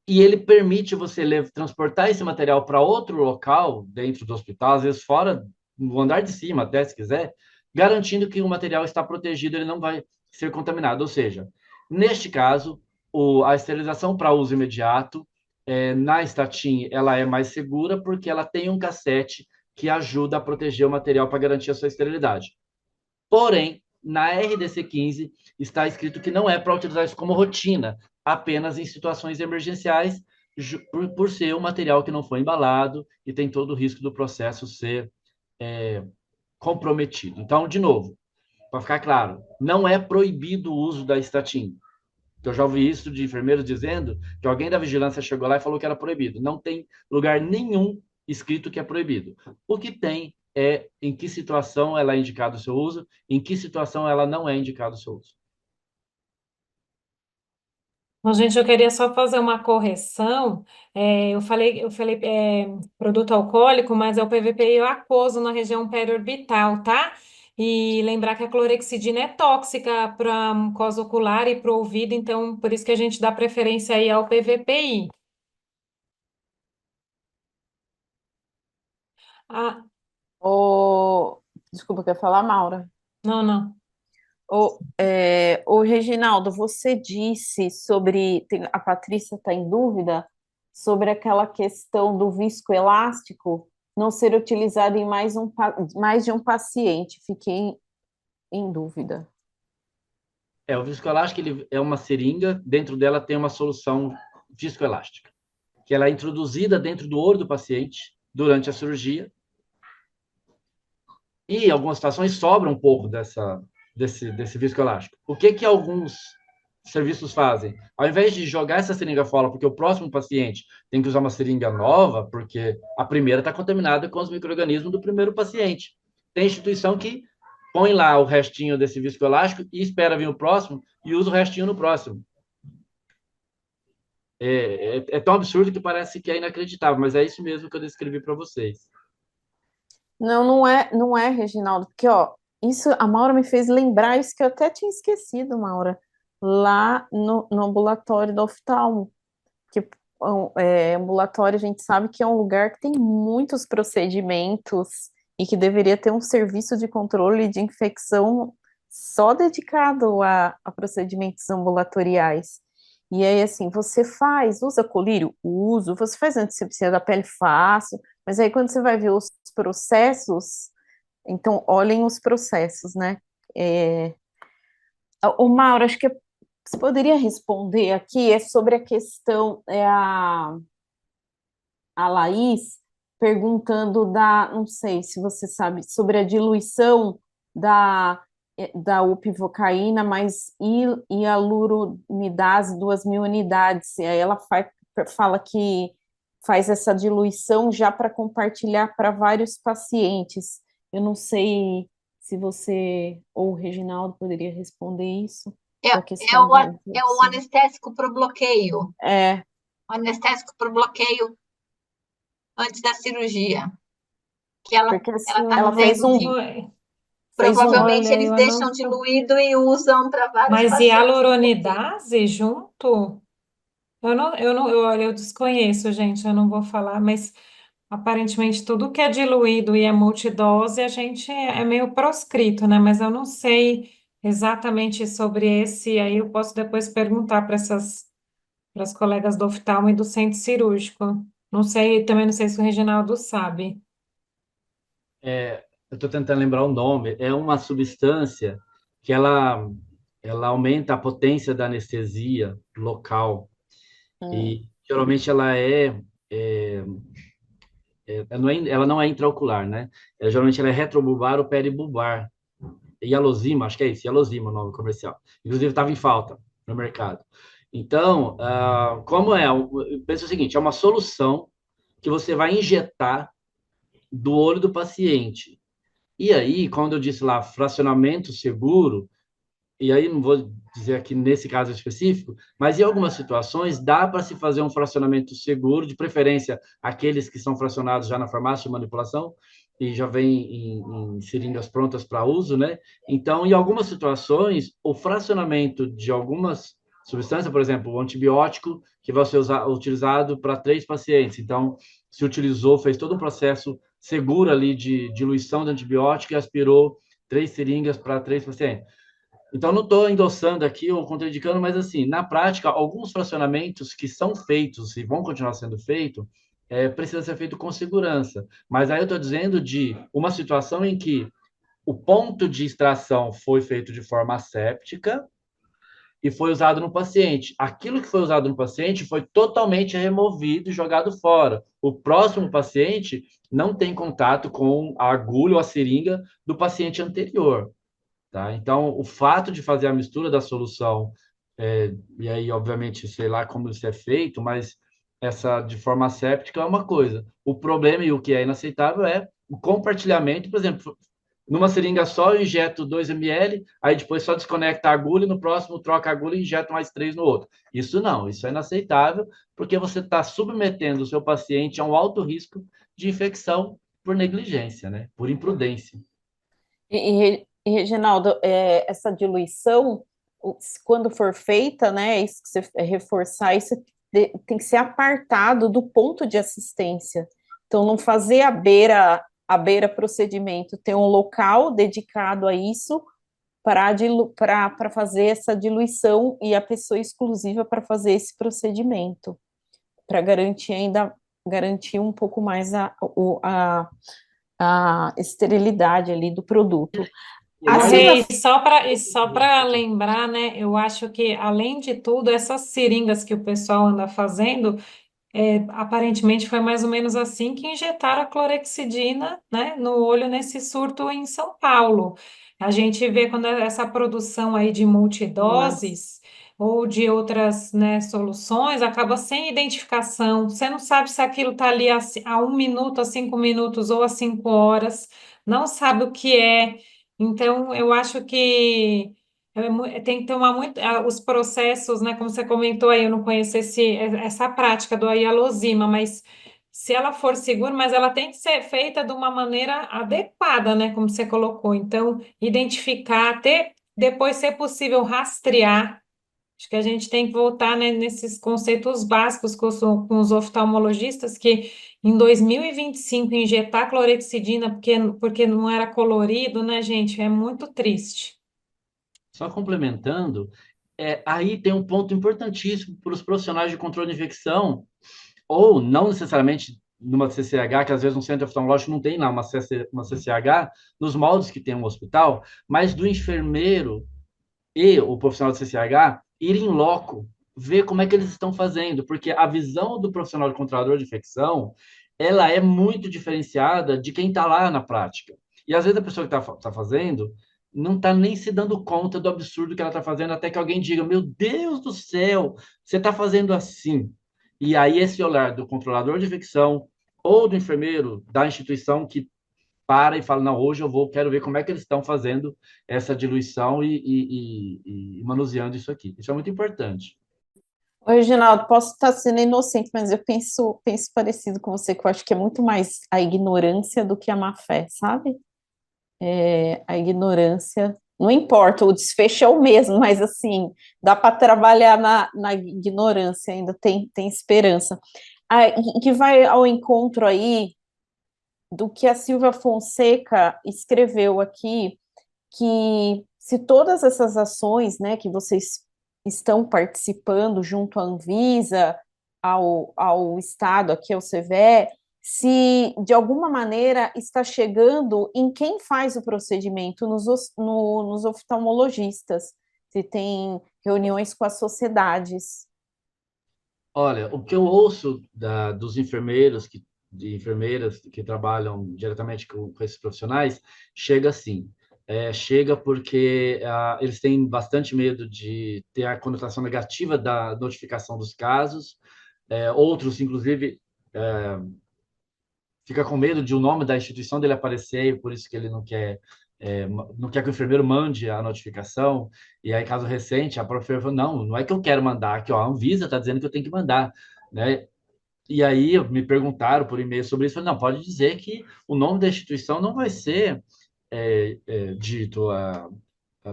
e ele permite você transportar esse material para outro local dentro do hospital, às vezes fora, no andar de cima, até se quiser, garantindo que o material está protegido, ele não vai ser contaminado. Ou seja, neste caso, a esterilização para uso imediato, na Statin, ela é mais segura porque ela tem um cassete que ajuda a proteger o material para garantir a sua esterilidade. Porém, na RDC 15 está escrito que não é para utilizar isso como rotina, apenas em situações emergenciais, por ser um material que não foi embalado e tem todo o risco do processo ser comprometido. Então, de novo, para ficar claro, não é proibido o uso da estatin. Eu já ouvi isso de enfermeiros dizendo que alguém da vigilância chegou lá e falou que era proibido. Não tem lugar nenhum escrito que é proibido. O que tem é em que situação ela é indicado o seu uso, em que situação ela não é indicado o seu uso. Bom, gente, eu queria só fazer uma correção. Eu falei produto alcoólico, mas é o PVPI aquoso na região periorbital, tá? E lembrar que a clorexidina é tóxica para a mucosa ocular e para o ouvido, então por isso que a gente dá preferência aí ao PVPI. Ah, Desculpa, quer falar, Maura? não, não. O Reginaldo, você disse sobre, a Patrícia está em dúvida, sobre aquela questão do viscoelástico não ser utilizado em mais de um paciente. Fiquei em dúvida. O viscoelástico ele é uma seringa, dentro dela tem uma solução viscoelástica, que ela é introduzida dentro do olho do paciente durante a cirurgia, e em algumas situações sobra um pouco desse viscoelástico. O que alguns serviços fazem? Ao invés de jogar essa seringa fora, porque o próximo paciente tem que usar uma seringa nova, porque a primeira está contaminada com os micro-organismos do primeiro paciente. Tem instituição que põe lá o restinho desse viscoelástico e espera vir o próximo e usa o restinho no próximo. É tão absurdo que parece que é inacreditável, mas é isso mesmo que eu descrevi para vocês. Não, não é, Reginaldo, porque, ó, isso, a Maura me fez lembrar isso que eu até tinha esquecido, Maura, lá no ambulatório do oftalmo, que ambulatório a gente sabe que é um lugar que tem muitos procedimentos e que deveria ter um serviço de controle de infecção só dedicado a procedimentos ambulatoriais. E aí, assim, você usa colírio? Uso. Você faz antisepsia da pele? Faço. Mas aí, quando você vai ver os processos, então, olhem os processos, né? O Mauro, acho que você poderia responder aqui, é sobre a questão, a Laís perguntando não sei se você sabe, sobre a diluição da upivocaína, mais hialuronidase, 2.000 unidades. E aí ela fala que faz essa diluição já para compartilhar para vários pacientes. Eu não sei se você ou o Reginaldo poderia responder isso, É, da é questão da é o introdução. anestésico para o bloqueio. É, O anestésico para o bloqueio antes da cirurgia. Que ela porque ela está ela dizendo que fez um, provavelmente Olha, eles eu deixam não. diluído e usam para vários Mas e a pacientes ao mesmo tempo. hyaluronidase junto? Olha, eu desconheço, gente, eu não vou falar, mas aparentemente tudo que é diluído e é multidose, a gente é meio proscrito, né? Mas eu não sei exatamente sobre esse, aí eu posso depois perguntar para as colegas do oftalmo e do centro cirúrgico. Não sei, também não sei se o Reginaldo sabe. Eu estou tentando lembrar o nome. É uma substância que ela aumenta a potência da anestesia local. hum, E geralmente ela não é intraocular, né? Geralmente ela é retrobulbar ou peribulbar. Hialosima, acho que é isso, Hialosima o nome comercial. Inclusive estava em falta no mercado. Então, como é? Pensa o seguinte, é uma solução que você vai injetar do olho do paciente. E aí, quando eu disse lá fracionamento seguro, e aí não vou dizer aqui nesse caso específico, mas em algumas situações dá para se fazer um fracionamento seguro, de preferência aqueles que são fracionados já na farmácia de manipulação e já vem em seringas prontas para uso, né? Então, em algumas situações, o fracionamento de algumas substâncias, por exemplo, o antibiótico que vai ser utilizado para 3 pacientes. Então, se utilizou, fez todo o processo seguro ali de diluição de antibiótico e aspirou 3 seringas para 3 pacientes. Então, não estou endossando aqui ou contraindicando, mas, assim, na prática, alguns fracionamentos que são feitos e vão continuar sendo feitos, precisa ser feito com segurança. Mas aí eu estou dizendo de uma situação em que o ponto de extração foi feito de forma asséptica e foi usado no paciente. Aquilo que foi usado no paciente foi totalmente removido e jogado fora. O próximo paciente não tem contato com a agulha ou a seringa do paciente anterior. Tá? Então, o fato de fazer a mistura da solução, e aí, obviamente, sei lá como isso é feito, mas essa de forma séptica é uma coisa. O problema e o que é inaceitável é o compartilhamento, por exemplo, numa seringa só eu injeto 2 ml, aí depois só desconecta a agulha, e no próximo troca a agulha e injeta mais 3 no outro. Isso não, isso é inaceitável, porque você está submetendo o seu paciente a um alto risco de infecção por negligência, né? Por imprudência. e, Reginaldo, essa diluição, quando for feita, né, isso que você reforçar, isso tem que ser apartado do ponto de assistência. Então, não fazer a beira procedimento, ter um local dedicado a isso para fazer essa diluição e a pessoa exclusiva para fazer esse procedimento, para garantir um pouco mais a esterilidade ali do produto. Além É, das. e só para lembrar, né, eu acho que, além de tudo, essas seringas que o pessoal anda fazendo, aparentemente foi mais ou menos assim que injetaram a clorexidina, né, no olho nesse surto em São Paulo. A gente vê quando essa produção aí de Nossa. multidoses ou de outras, né, soluções acaba sem identificação. Você não sabe se aquilo está ali a 1 minuto, a 5 minutos ou a 5 horas, não sabe o que é. Então, eu acho que tem que tomar muito os processos, né? Como você comentou aí, eu não conheço essa prática do hialosima, mas se ela for segura, mas ela tem que ser feita de uma maneira adequada, né? Como você colocou. Então, identificar, ter, depois, se é possível, rastrear. Acho que a gente tem que voltar, né, nesses conceitos básicos com os oftalmologistas, que em 2025 injetar clorexidina porque não era colorido, né, gente? É muito triste. Só complementando, aí tem um ponto importantíssimo para os profissionais de controle de infecção, ou não necessariamente numa CCH, que às vezes um centro oftalmológico não tem lá uma CCH, nos moldes que tem um hospital, mas do enfermeiro e o profissional de CCH ir em loco, ver como é que eles estão fazendo, porque a visão do profissional de controlador de infecção, ela é muito diferenciada de quem está lá na prática. E às vezes a pessoa que está fazendo não está nem se dando conta do absurdo que ela está fazendo, até que alguém diga: Meu Deus do céu, você está fazendo assim. E aí esse olhar do controlador de infecção ou do enfermeiro da instituição que para e fala, não, hoje quero ver como é que eles estão fazendo essa diluição e manuseando isso aqui. Isso é muito importante. Oi, Reginaldo, posso estar sendo inocente, mas eu penso parecido com você, que eu acho que é muito mais a ignorância do que a má fé, sabe? A ignorância, não importa, o desfecho é o mesmo, mas assim, dá para trabalhar na ignorância, ainda tem esperança. Que vai ao encontro aí do que a Silvia Fonseca escreveu aqui, que se todas essas ações, né, que vocês estão participando junto à Anvisa, ao Estado, aqui ao CVE, se de alguma maneira está chegando em quem faz o procedimento, nos oftalmologistas, se tem reuniões com as sociedades. Olha, o que eu ouço dos enfermeiros de enfermeiras que trabalham diretamente com esses profissionais, chega assim. Chega porque eles têm bastante medo de ter a conotação negativa da notificação dos casos. Outros, inclusive, fica com medo de o nome da instituição dele aparecer, e por isso que ele não quer que o enfermeiro mande a notificação. E aí, caso recente, a própria enfermeira falou, não é que eu quero mandar, aqui, ó, a Anvisa está dizendo que eu tenho que mandar, né? E aí me perguntaram por e-mail sobre isso, eu falei, não, pode dizer que o nome da instituição não vai ser dito,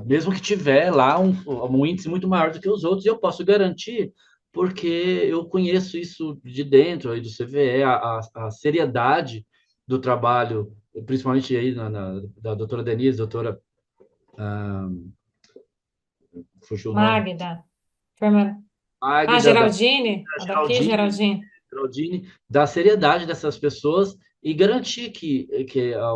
mesmo que tiver lá um índice muito maior do que os outros, e eu posso garantir, porque eu conheço isso de dentro aí do CVE, a seriedade do trabalho, principalmente aí da doutora Denise, doutora, ah, fugiu o nome, Magda, enfermeira. Magda, da Geraldine, a daqui, Geraldine, Geraldine. Geraldine, da seriedade dessas pessoas e garantir que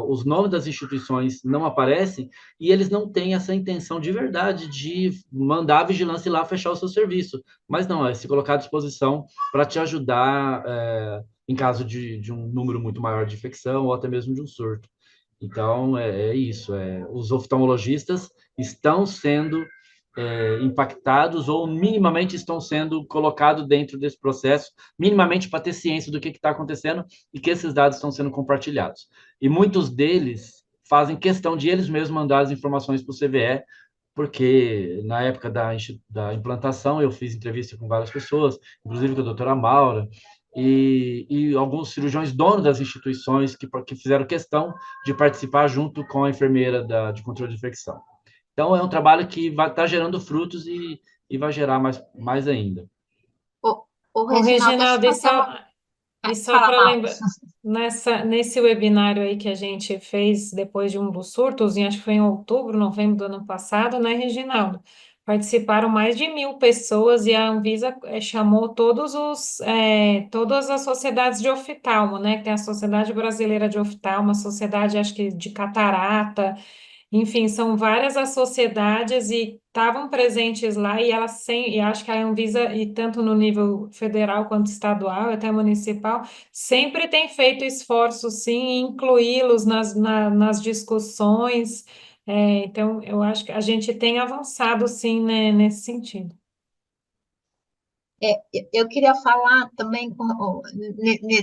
os nomes das instituições não aparecem e eles não têm essa intenção de verdade de mandar a vigilância ir lá fechar o seu serviço. Mas não, é se colocar à disposição para te ajudar em caso de um número muito maior de infecção ou até mesmo de um surto. Então, é isso. Os oftalmologistas estão sendo impactados ou minimamente estão sendo colocados dentro desse processo, minimamente para ter ciência do que está acontecendo e que esses dados estão sendo compartilhados. E muitos deles fazem questão de eles mesmos mandar as informações para o CVE, porque na época da implantação eu fiz entrevista com várias pessoas, inclusive com a doutora Maura, e alguns cirurgiões donos das instituições que fizeram questão de participar junto com a enfermeira de controle de infecção. Então, é um trabalho que vai estar gerando frutos e vai gerar mais ainda. O Ô, Reginaldo, deixa eu Reginaldo, fazer uma... e só Fala, para Mauro. lembrar, nesse webinário aí que a gente fez depois de um dos surtos, acho que foi em outubro, novembro do ano passado, né, Reginaldo? Participaram mais de 1.000 pessoas e a Anvisa chamou todas as sociedades de oftalmo, né? Que tem a Sociedade Brasileira de Oftalmo, a Sociedade, acho que de Catarata, enfim, são várias as sociedades e estavam presentes lá e elas e acho que a Anvisa, e tanto no nível federal quanto estadual, até municipal, sempre tem feito esforços, sim, em incluí-los nas discussões. Então, eu acho que a gente tem avançado, sim, né, nesse sentido. Eu queria falar também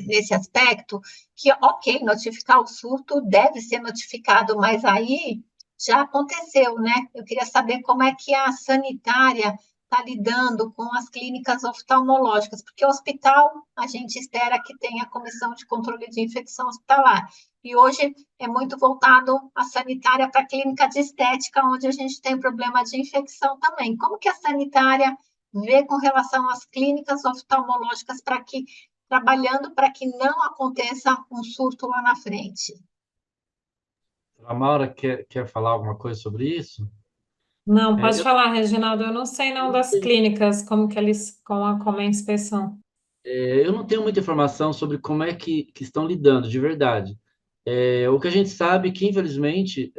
nesse aspecto que, ok, notificar o surto deve ser notificado, mas aí já aconteceu, né? Eu queria saber como é que a sanitária está lidando com as clínicas oftalmológicas, porque o hospital a gente espera que tenha a comissão de controle de infecção hospitalar. E hoje é muito voltado a sanitária para a clínica de estética, onde a gente tem problema de infecção também. Como que a sanitária ver com relação às clínicas oftalmológicas trabalhando para que não aconteça um surto lá na frente? A Maura quer falar alguma coisa sobre isso? Não, É, pode eu, falar, Reginaldo. Eu não sei não das clínicas, como que eles, como é a inspeção. eu não tenho muita informação sobre como é que estão lidando, de verdade. O que a gente sabe é que, infelizmente,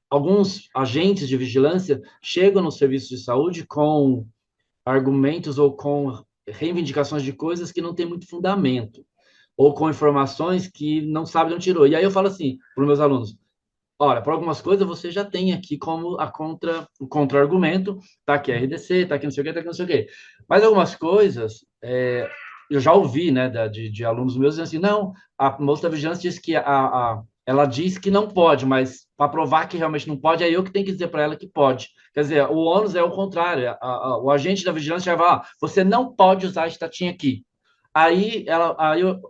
alguns agentes de vigilância chegam no serviço de saúde com argumentos ou com reivindicações de coisas que não têm muito fundamento, ou com informações que não sabe de onde tirou. E aí eu falo assim para os meus alunos: olha, por algumas coisas você já tem aqui como o contra-argumento, tá aqui a RDC, tá aqui não sei o quê, tá aqui não sei o quê. Mas algumas coisas, eu já ouvi, né, de alunos meus dizendo assim, não, a moça da vigilância disse que ela diz que não pode, mas para provar que realmente não pode, é eu que tenho que dizer para ela que pode. Quer dizer, o ônus é o contrário. O agente da vigilância vai falar: você não pode usar a estatinha aqui. Aí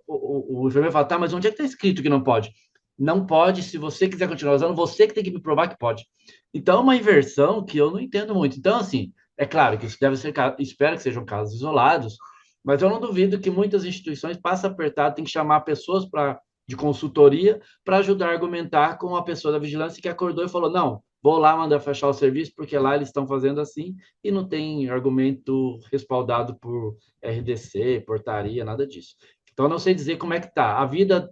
o enfermeiro fala: tá, mas onde é que está escrito que não pode? Não pode, se você quiser continuar usando, você que tem que me provar que pode. Então, é uma inversão que eu não entendo muito. Então, assim, é claro que isso deve ser, espero que sejam casos isolados, mas eu não duvido que muitas instituições passam apertado, tem que chamar pessoas de consultoria para ajudar a argumentar com a pessoa da vigilância que acordou e falou: não, vou lá mandar fechar o serviço porque lá eles estão fazendo assim e não tem argumento respaldado por RDC, portaria, nada disso. Então, não sei dizer como é que está. A vida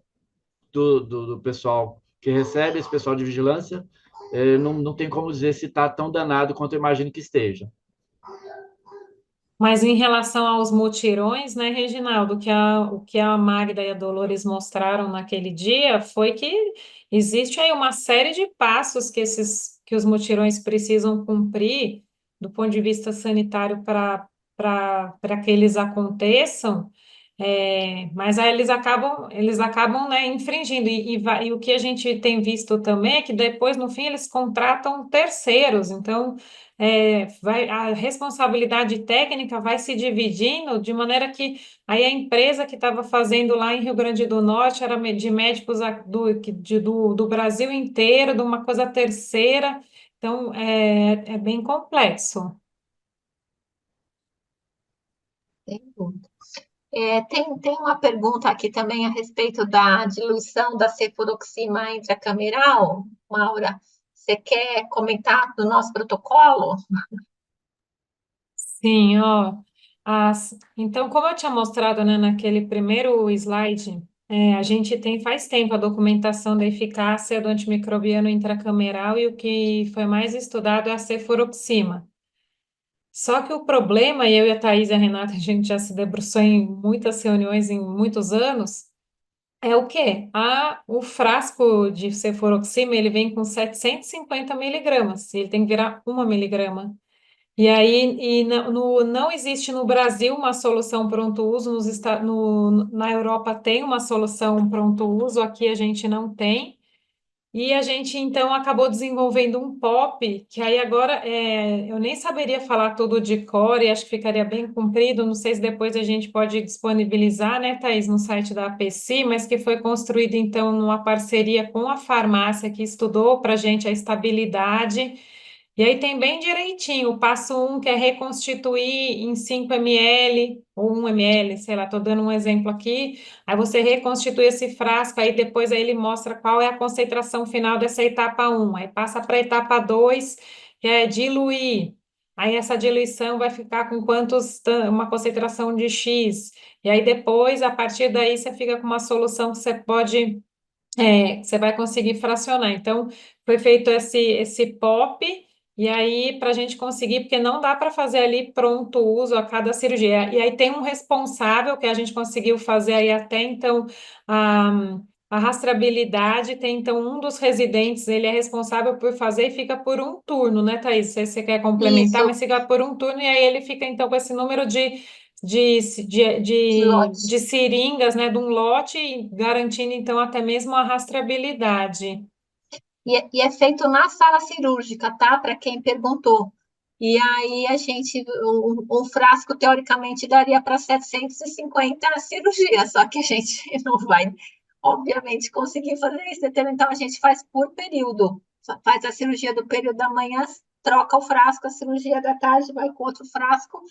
do pessoal que recebe, esse pessoal de vigilância, não tem como dizer se está tão danado quanto eu imagino que esteja. Mas em relação aos mutirões, né, Reginaldo, o que a Magda e a Dolores mostraram naquele dia foi que existe aí uma série de passos que os mutirões precisam cumprir do ponto de vista sanitário para que eles aconteçam, mas aí eles acabam, né, infringindo. E o que a gente tem visto também é que depois, no fim, eles contratam terceiros. Então, a responsabilidade técnica vai se dividindo de maneira que aí a empresa que estava fazendo lá em Rio Grande do Norte era de médicos do Brasil inteiro, de uma coisa terceira. Então, é bem complexo. Sem dúvida. Tem uma pergunta aqui também a respeito da diluição da cefuroxima intracameral. Maura, você quer comentar do nosso protocolo? Sim, ó. Então, como eu tinha mostrado, né, naquele primeiro slide, a gente tem faz tempo a documentação da eficácia do antimicrobiano intracameral e o que foi mais estudado é a cefuroxima. Só que o problema, e eu e a Thaís e a Renata, a gente já se debruçou em muitas reuniões em muitos anos, é o quê? O frasco de cefuroxima, ele vem com 750 miligramas, ele tem que virar 1 miligrama. E aí, não existe no Brasil uma solução pronto-uso, na Europa tem uma solução pronto-uso, aqui a gente não tem. E a gente, então, acabou desenvolvendo um POP, que aí agora eu nem saberia falar tudo de cor e acho que ficaria bem comprido, não sei se depois a gente pode disponibilizar, né, Thaís, no site da APC, mas que foi construído, então, numa parceria com a farmácia que estudou para a gente a estabilidade. E aí tem bem direitinho, o passo 1, que é reconstituir em 5 ml, ou 1 ml, sei lá, estou dando um exemplo aqui. Aí você reconstitui esse frasco, aí depois aí ele mostra qual é a concentração final dessa etapa 1. Aí passa para a etapa 2, que é diluir. Aí essa diluição vai ficar com uma concentração de X. E aí depois, a partir daí, você fica com uma solução que você vai conseguir fracionar. Então, foi feito esse POP, e aí, para a gente conseguir, porque não dá para fazer ali pronto uso a cada cirurgia. E aí tem um responsável que a gente conseguiu fazer aí até então a rastreabilidade, tem então um dos residentes, ele é responsável por fazer e fica por um turno, né, Thaís? Você quer complementar, Isso, mas fica por um turno, e aí ele fica então com esse número de, de, de de lote. seringas, né, de um lote, garantindo então até mesmo a rastreabilidade. E é feito na sala cirúrgica, tá? Para quem perguntou. E aí um frasco teoricamente daria para 750 cirurgias, só que a gente não vai, obviamente, conseguir fazer isso. Então a gente faz por período. Faz a cirurgia do período da manhã, troca o frasco, a cirurgia da tarde vai com outro frasco,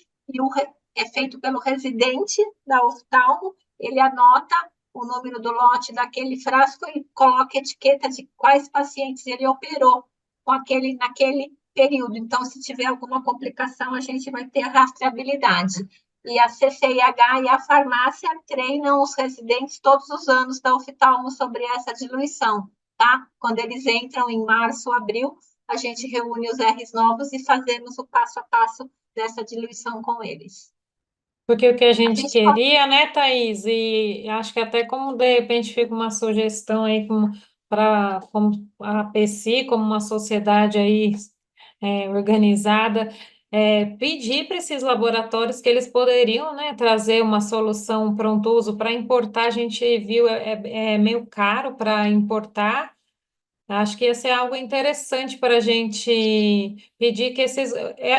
é feito pelo residente da oftalmo, ele anota o número do lote daquele frasco e coloca etiqueta de quais pacientes ele operou naquele período. Então, se tiver alguma complicação, a gente vai ter a rastreabilidade. E a CCIH e a farmácia treinam os residentes todos os anos da oftalmo sobre essa diluição, tá? Quando eles entram em março, abril, a gente reúne os R's novos e fazemos o passo a passo dessa diluição com eles. Porque o que a A gente gente pode queria, né, Thaís? E acho que até como de repente fica uma sugestão aí como a APC, como uma sociedade aí organizada, pedir para esses laboratórios que eles poderiam, né, trazer uma solução pronto-uso para importar. A gente viu, é meio caro para importar. Acho que ia ser algo interessante para a gente pedir que esses.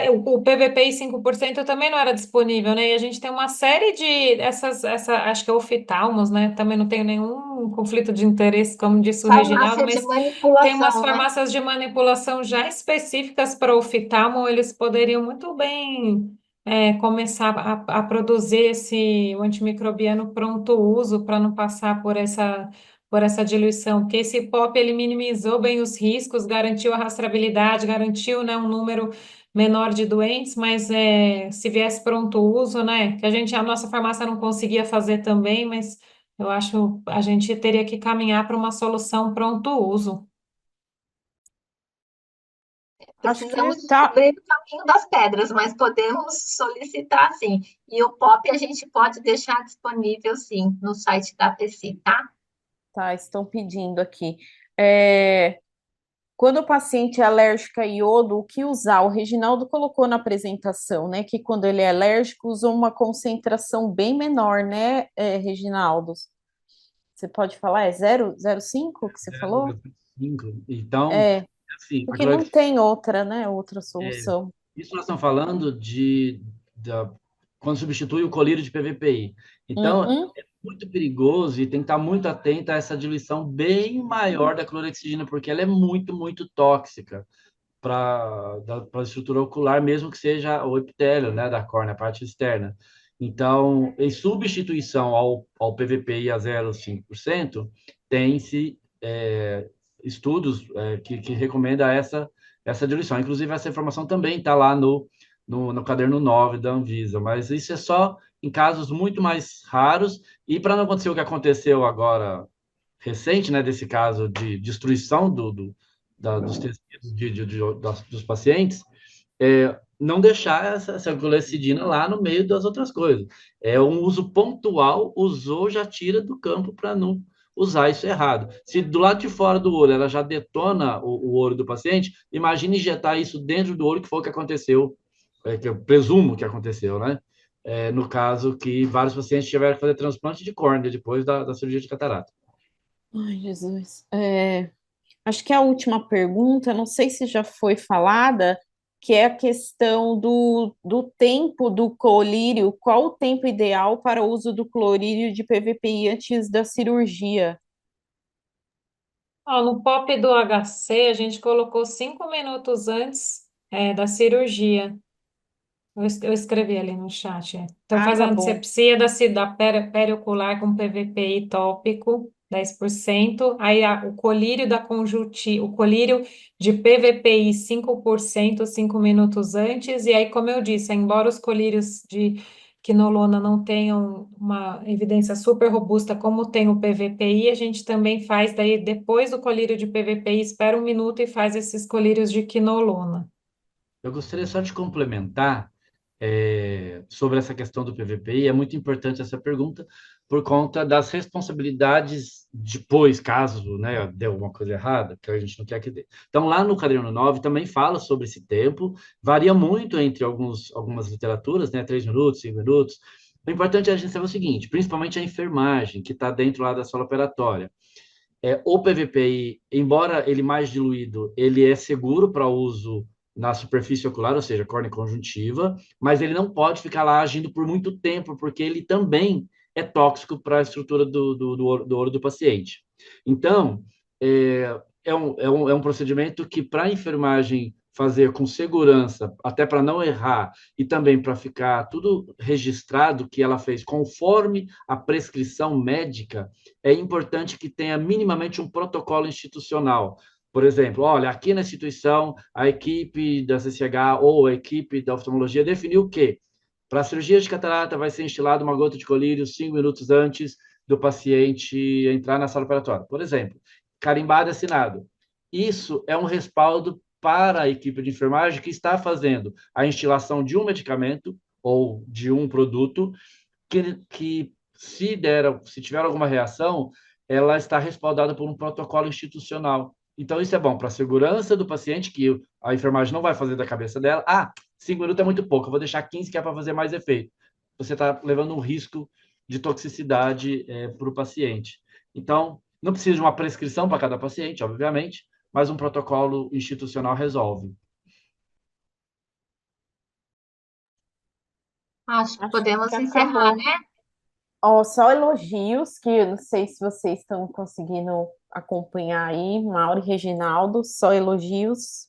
O PVPI 5% também não era disponível, né? E a gente tem uma série de. Acho que é oftalmos, né? Também não tenho nenhum conflito de interesse, como disse o Reginaldo, Farmácia de mas tem umas manipulação, né? farmácias de manipulação já específicas para oftalmo, eles poderiam muito bem. Começar a produzir o antimicrobiano pronto uso para não passar por essa diluição, porque esse POP ele minimizou bem os riscos, garantiu a rastreabilidade, garantiu, né, um número menor de doentes, mas se viesse pronto uso, né, que a nossa farmácia não conseguia fazer também, mas eu acho a gente teria que caminhar para uma solução pronto uso. Acho Precisamos que tá, descobrir o caminho das pedras, mas podemos solicitar sim. E o POP a gente pode deixar disponível sim no site da APC, tá? tá, estão pedindo aqui. É, quando o paciente é alérgico a iodo, o que usar? O Reginaldo colocou na apresentação, né, que quando ele é alérgico, usa uma concentração bem menor, né, Reginaldo? Você pode falar? É 0,05 que você falou? 0,5. Então, É, assim, a porque não clorexidina, tem outra, né, outra solução. isso nós estamos falando quando substitui o colírio de PVPI. Então, Uhum. é muito perigoso e tem que estar muito atento a essa diluição bem maior da clorexidina, porque ela é muito, muito tóxica para a estrutura ocular, mesmo que seja o epitélio, né, da córnea, a parte externa. Então, em substituição ao PVPI a 0,5%, tem-se estudos que recomendam essa diluição. Inclusive, essa informação também está lá no caderno 9 da Anvisa, mas isso é só em casos muito mais raros, e para não acontecer o que aconteceu agora recente, né, desse caso de destruição dos tecidos dos pacientes, não deixar essa glucosidina lá no meio das outras coisas. É um uso pontual, usou, já tira do campo para não usar isso errado. Se do lado de fora do olho ela já detona o olho do paciente, imagine injetar isso dentro do olho, que foi o que aconteceu, que eu presumo que aconteceu, né? No caso que vários pacientes tiveram que fazer transplante de córnea depois da cirurgia de catarata. Ai, Jesus. Acho que a última pergunta, não sei se já foi falada, que é a questão do tempo do colírio. Qual o tempo ideal para o uso do clorírio de PVPI antes da cirurgia? Ó, no POP do HC, a gente colocou 5 minutos antes, da cirurgia. Eu escrevi ali no chat. Então, Ah, faz a tá bom. antisepsia da periocular com PVPI tópico, 10%. Aí o colírio da conjuntiva, o colírio de PVPI 5%, 5 minutos antes. E aí, como eu disse, embora os colírios de quinolona não tenham uma evidência super robusta como tem o PVPI, a gente também faz daí, depois do colírio de PVPI, espera 1 minuto e faz esses colírios de quinolona. Eu gostaria só de complementar sobre essa questão do PVPI. É muito importante essa pergunta por conta das responsabilidades depois, caso, né, dê alguma coisa errada, que a gente não quer que dê. Então, lá no caderno 9 também fala sobre esse tempo, varia muito entre algumas literaturas, né, 3 minutos, 5 minutos. O importante é a gente saber o seguinte, principalmente a enfermagem, que está dentro lá da sala operatória. O PVPI, embora ele mais diluído, ele é seguro para uso na superfície ocular, ou seja, córnea conjuntiva, mas ele não pode ficar lá agindo por muito tempo, porque ele também é tóxico para a estrutura do olho do paciente. Então, é um procedimento que, para a enfermagem fazer com segurança, até para não errar, e também para ficar tudo registrado que ela fez conforme a prescrição médica, é importante que tenha minimamente um protocolo institucional. Por exemplo, olha, aqui na instituição, a equipe da CCH ou a equipe da oftalmologia definiu que para a cirurgia de catarata vai ser instilada uma gota de colírio 5 minutos antes do paciente entrar na sala operatória. Por exemplo, carimbado e assinado. Isso é um respaldo para a equipe de enfermagem que está fazendo a instilação de um medicamento ou de um produto que se tiver alguma reação, ela está respaldada por um protocolo institucional. Então, isso é bom para a segurança do paciente, que a enfermagem não vai fazer da cabeça dela. Ah, 5 minutos é muito pouco, eu vou deixar 15, que é para fazer mais efeito. Você está levando um risco de toxicidade para o paciente. Então, não precisa de uma prescrição para cada paciente, obviamente, mas um protocolo institucional resolve. Acho que Acho podemos que encerrar, acabou. né? Ó, só elogios, que eu não sei se vocês estão conseguindo acompanhar aí, Mauro e Reginaldo, só elogios.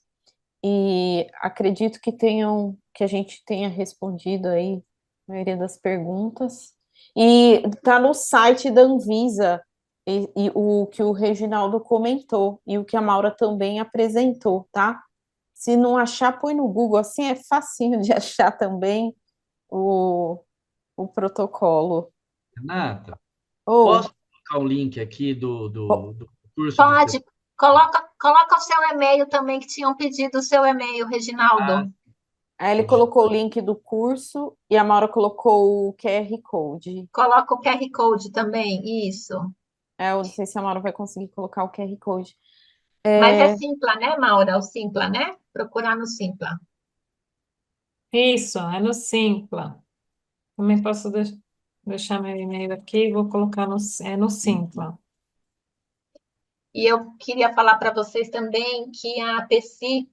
E acredito que a gente tenha respondido aí a maioria das perguntas. E tá no site da Anvisa, e o que o Reginaldo comentou, e o que a Maura também apresentou, tá? Se não achar, põe no Google, assim é facinho de achar também o, o protocolo. Renata, Ou, posso colocar o link aqui do curso do Pode. Coloca o seu e-mail também, que tinham pedido o seu e-mail, CEPAS? Reginaldo. aí ele colocou o link do curso e a Maura colocou o QR Code. Coloca o QR Code também, isso. Eu não sei se a Maura vai conseguir colocar o QR Code. Mas é É, Simpla, né, Maura? O Simpla, né? Procurar no Simpla. Isso, é no Simpla. Também posso deixar meu e-mail aqui, vou colocar no Simpla. E eu queria falar para vocês também que a PECI,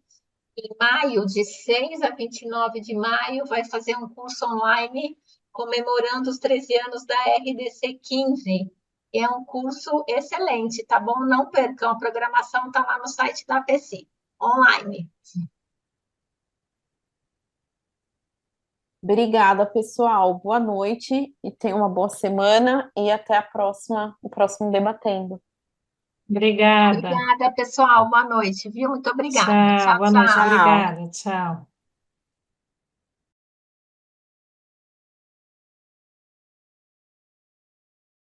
em maio, de 6 a 29 de maio, vai fazer um curso online comemorando os 13 anos da RDC 15. É um curso excelente, tá bom? Não percam, a programação está lá no site da PECI, online. obrigada, pessoal. Boa noite e tenha uma boa semana e até a próxima, o próximo Debatendo. Obrigada. Obrigada, pessoal. Boa noite, viu? Muito obrigada. Tchau, Tchau, boa noite, tchau. Tchau. obrigada, tchau.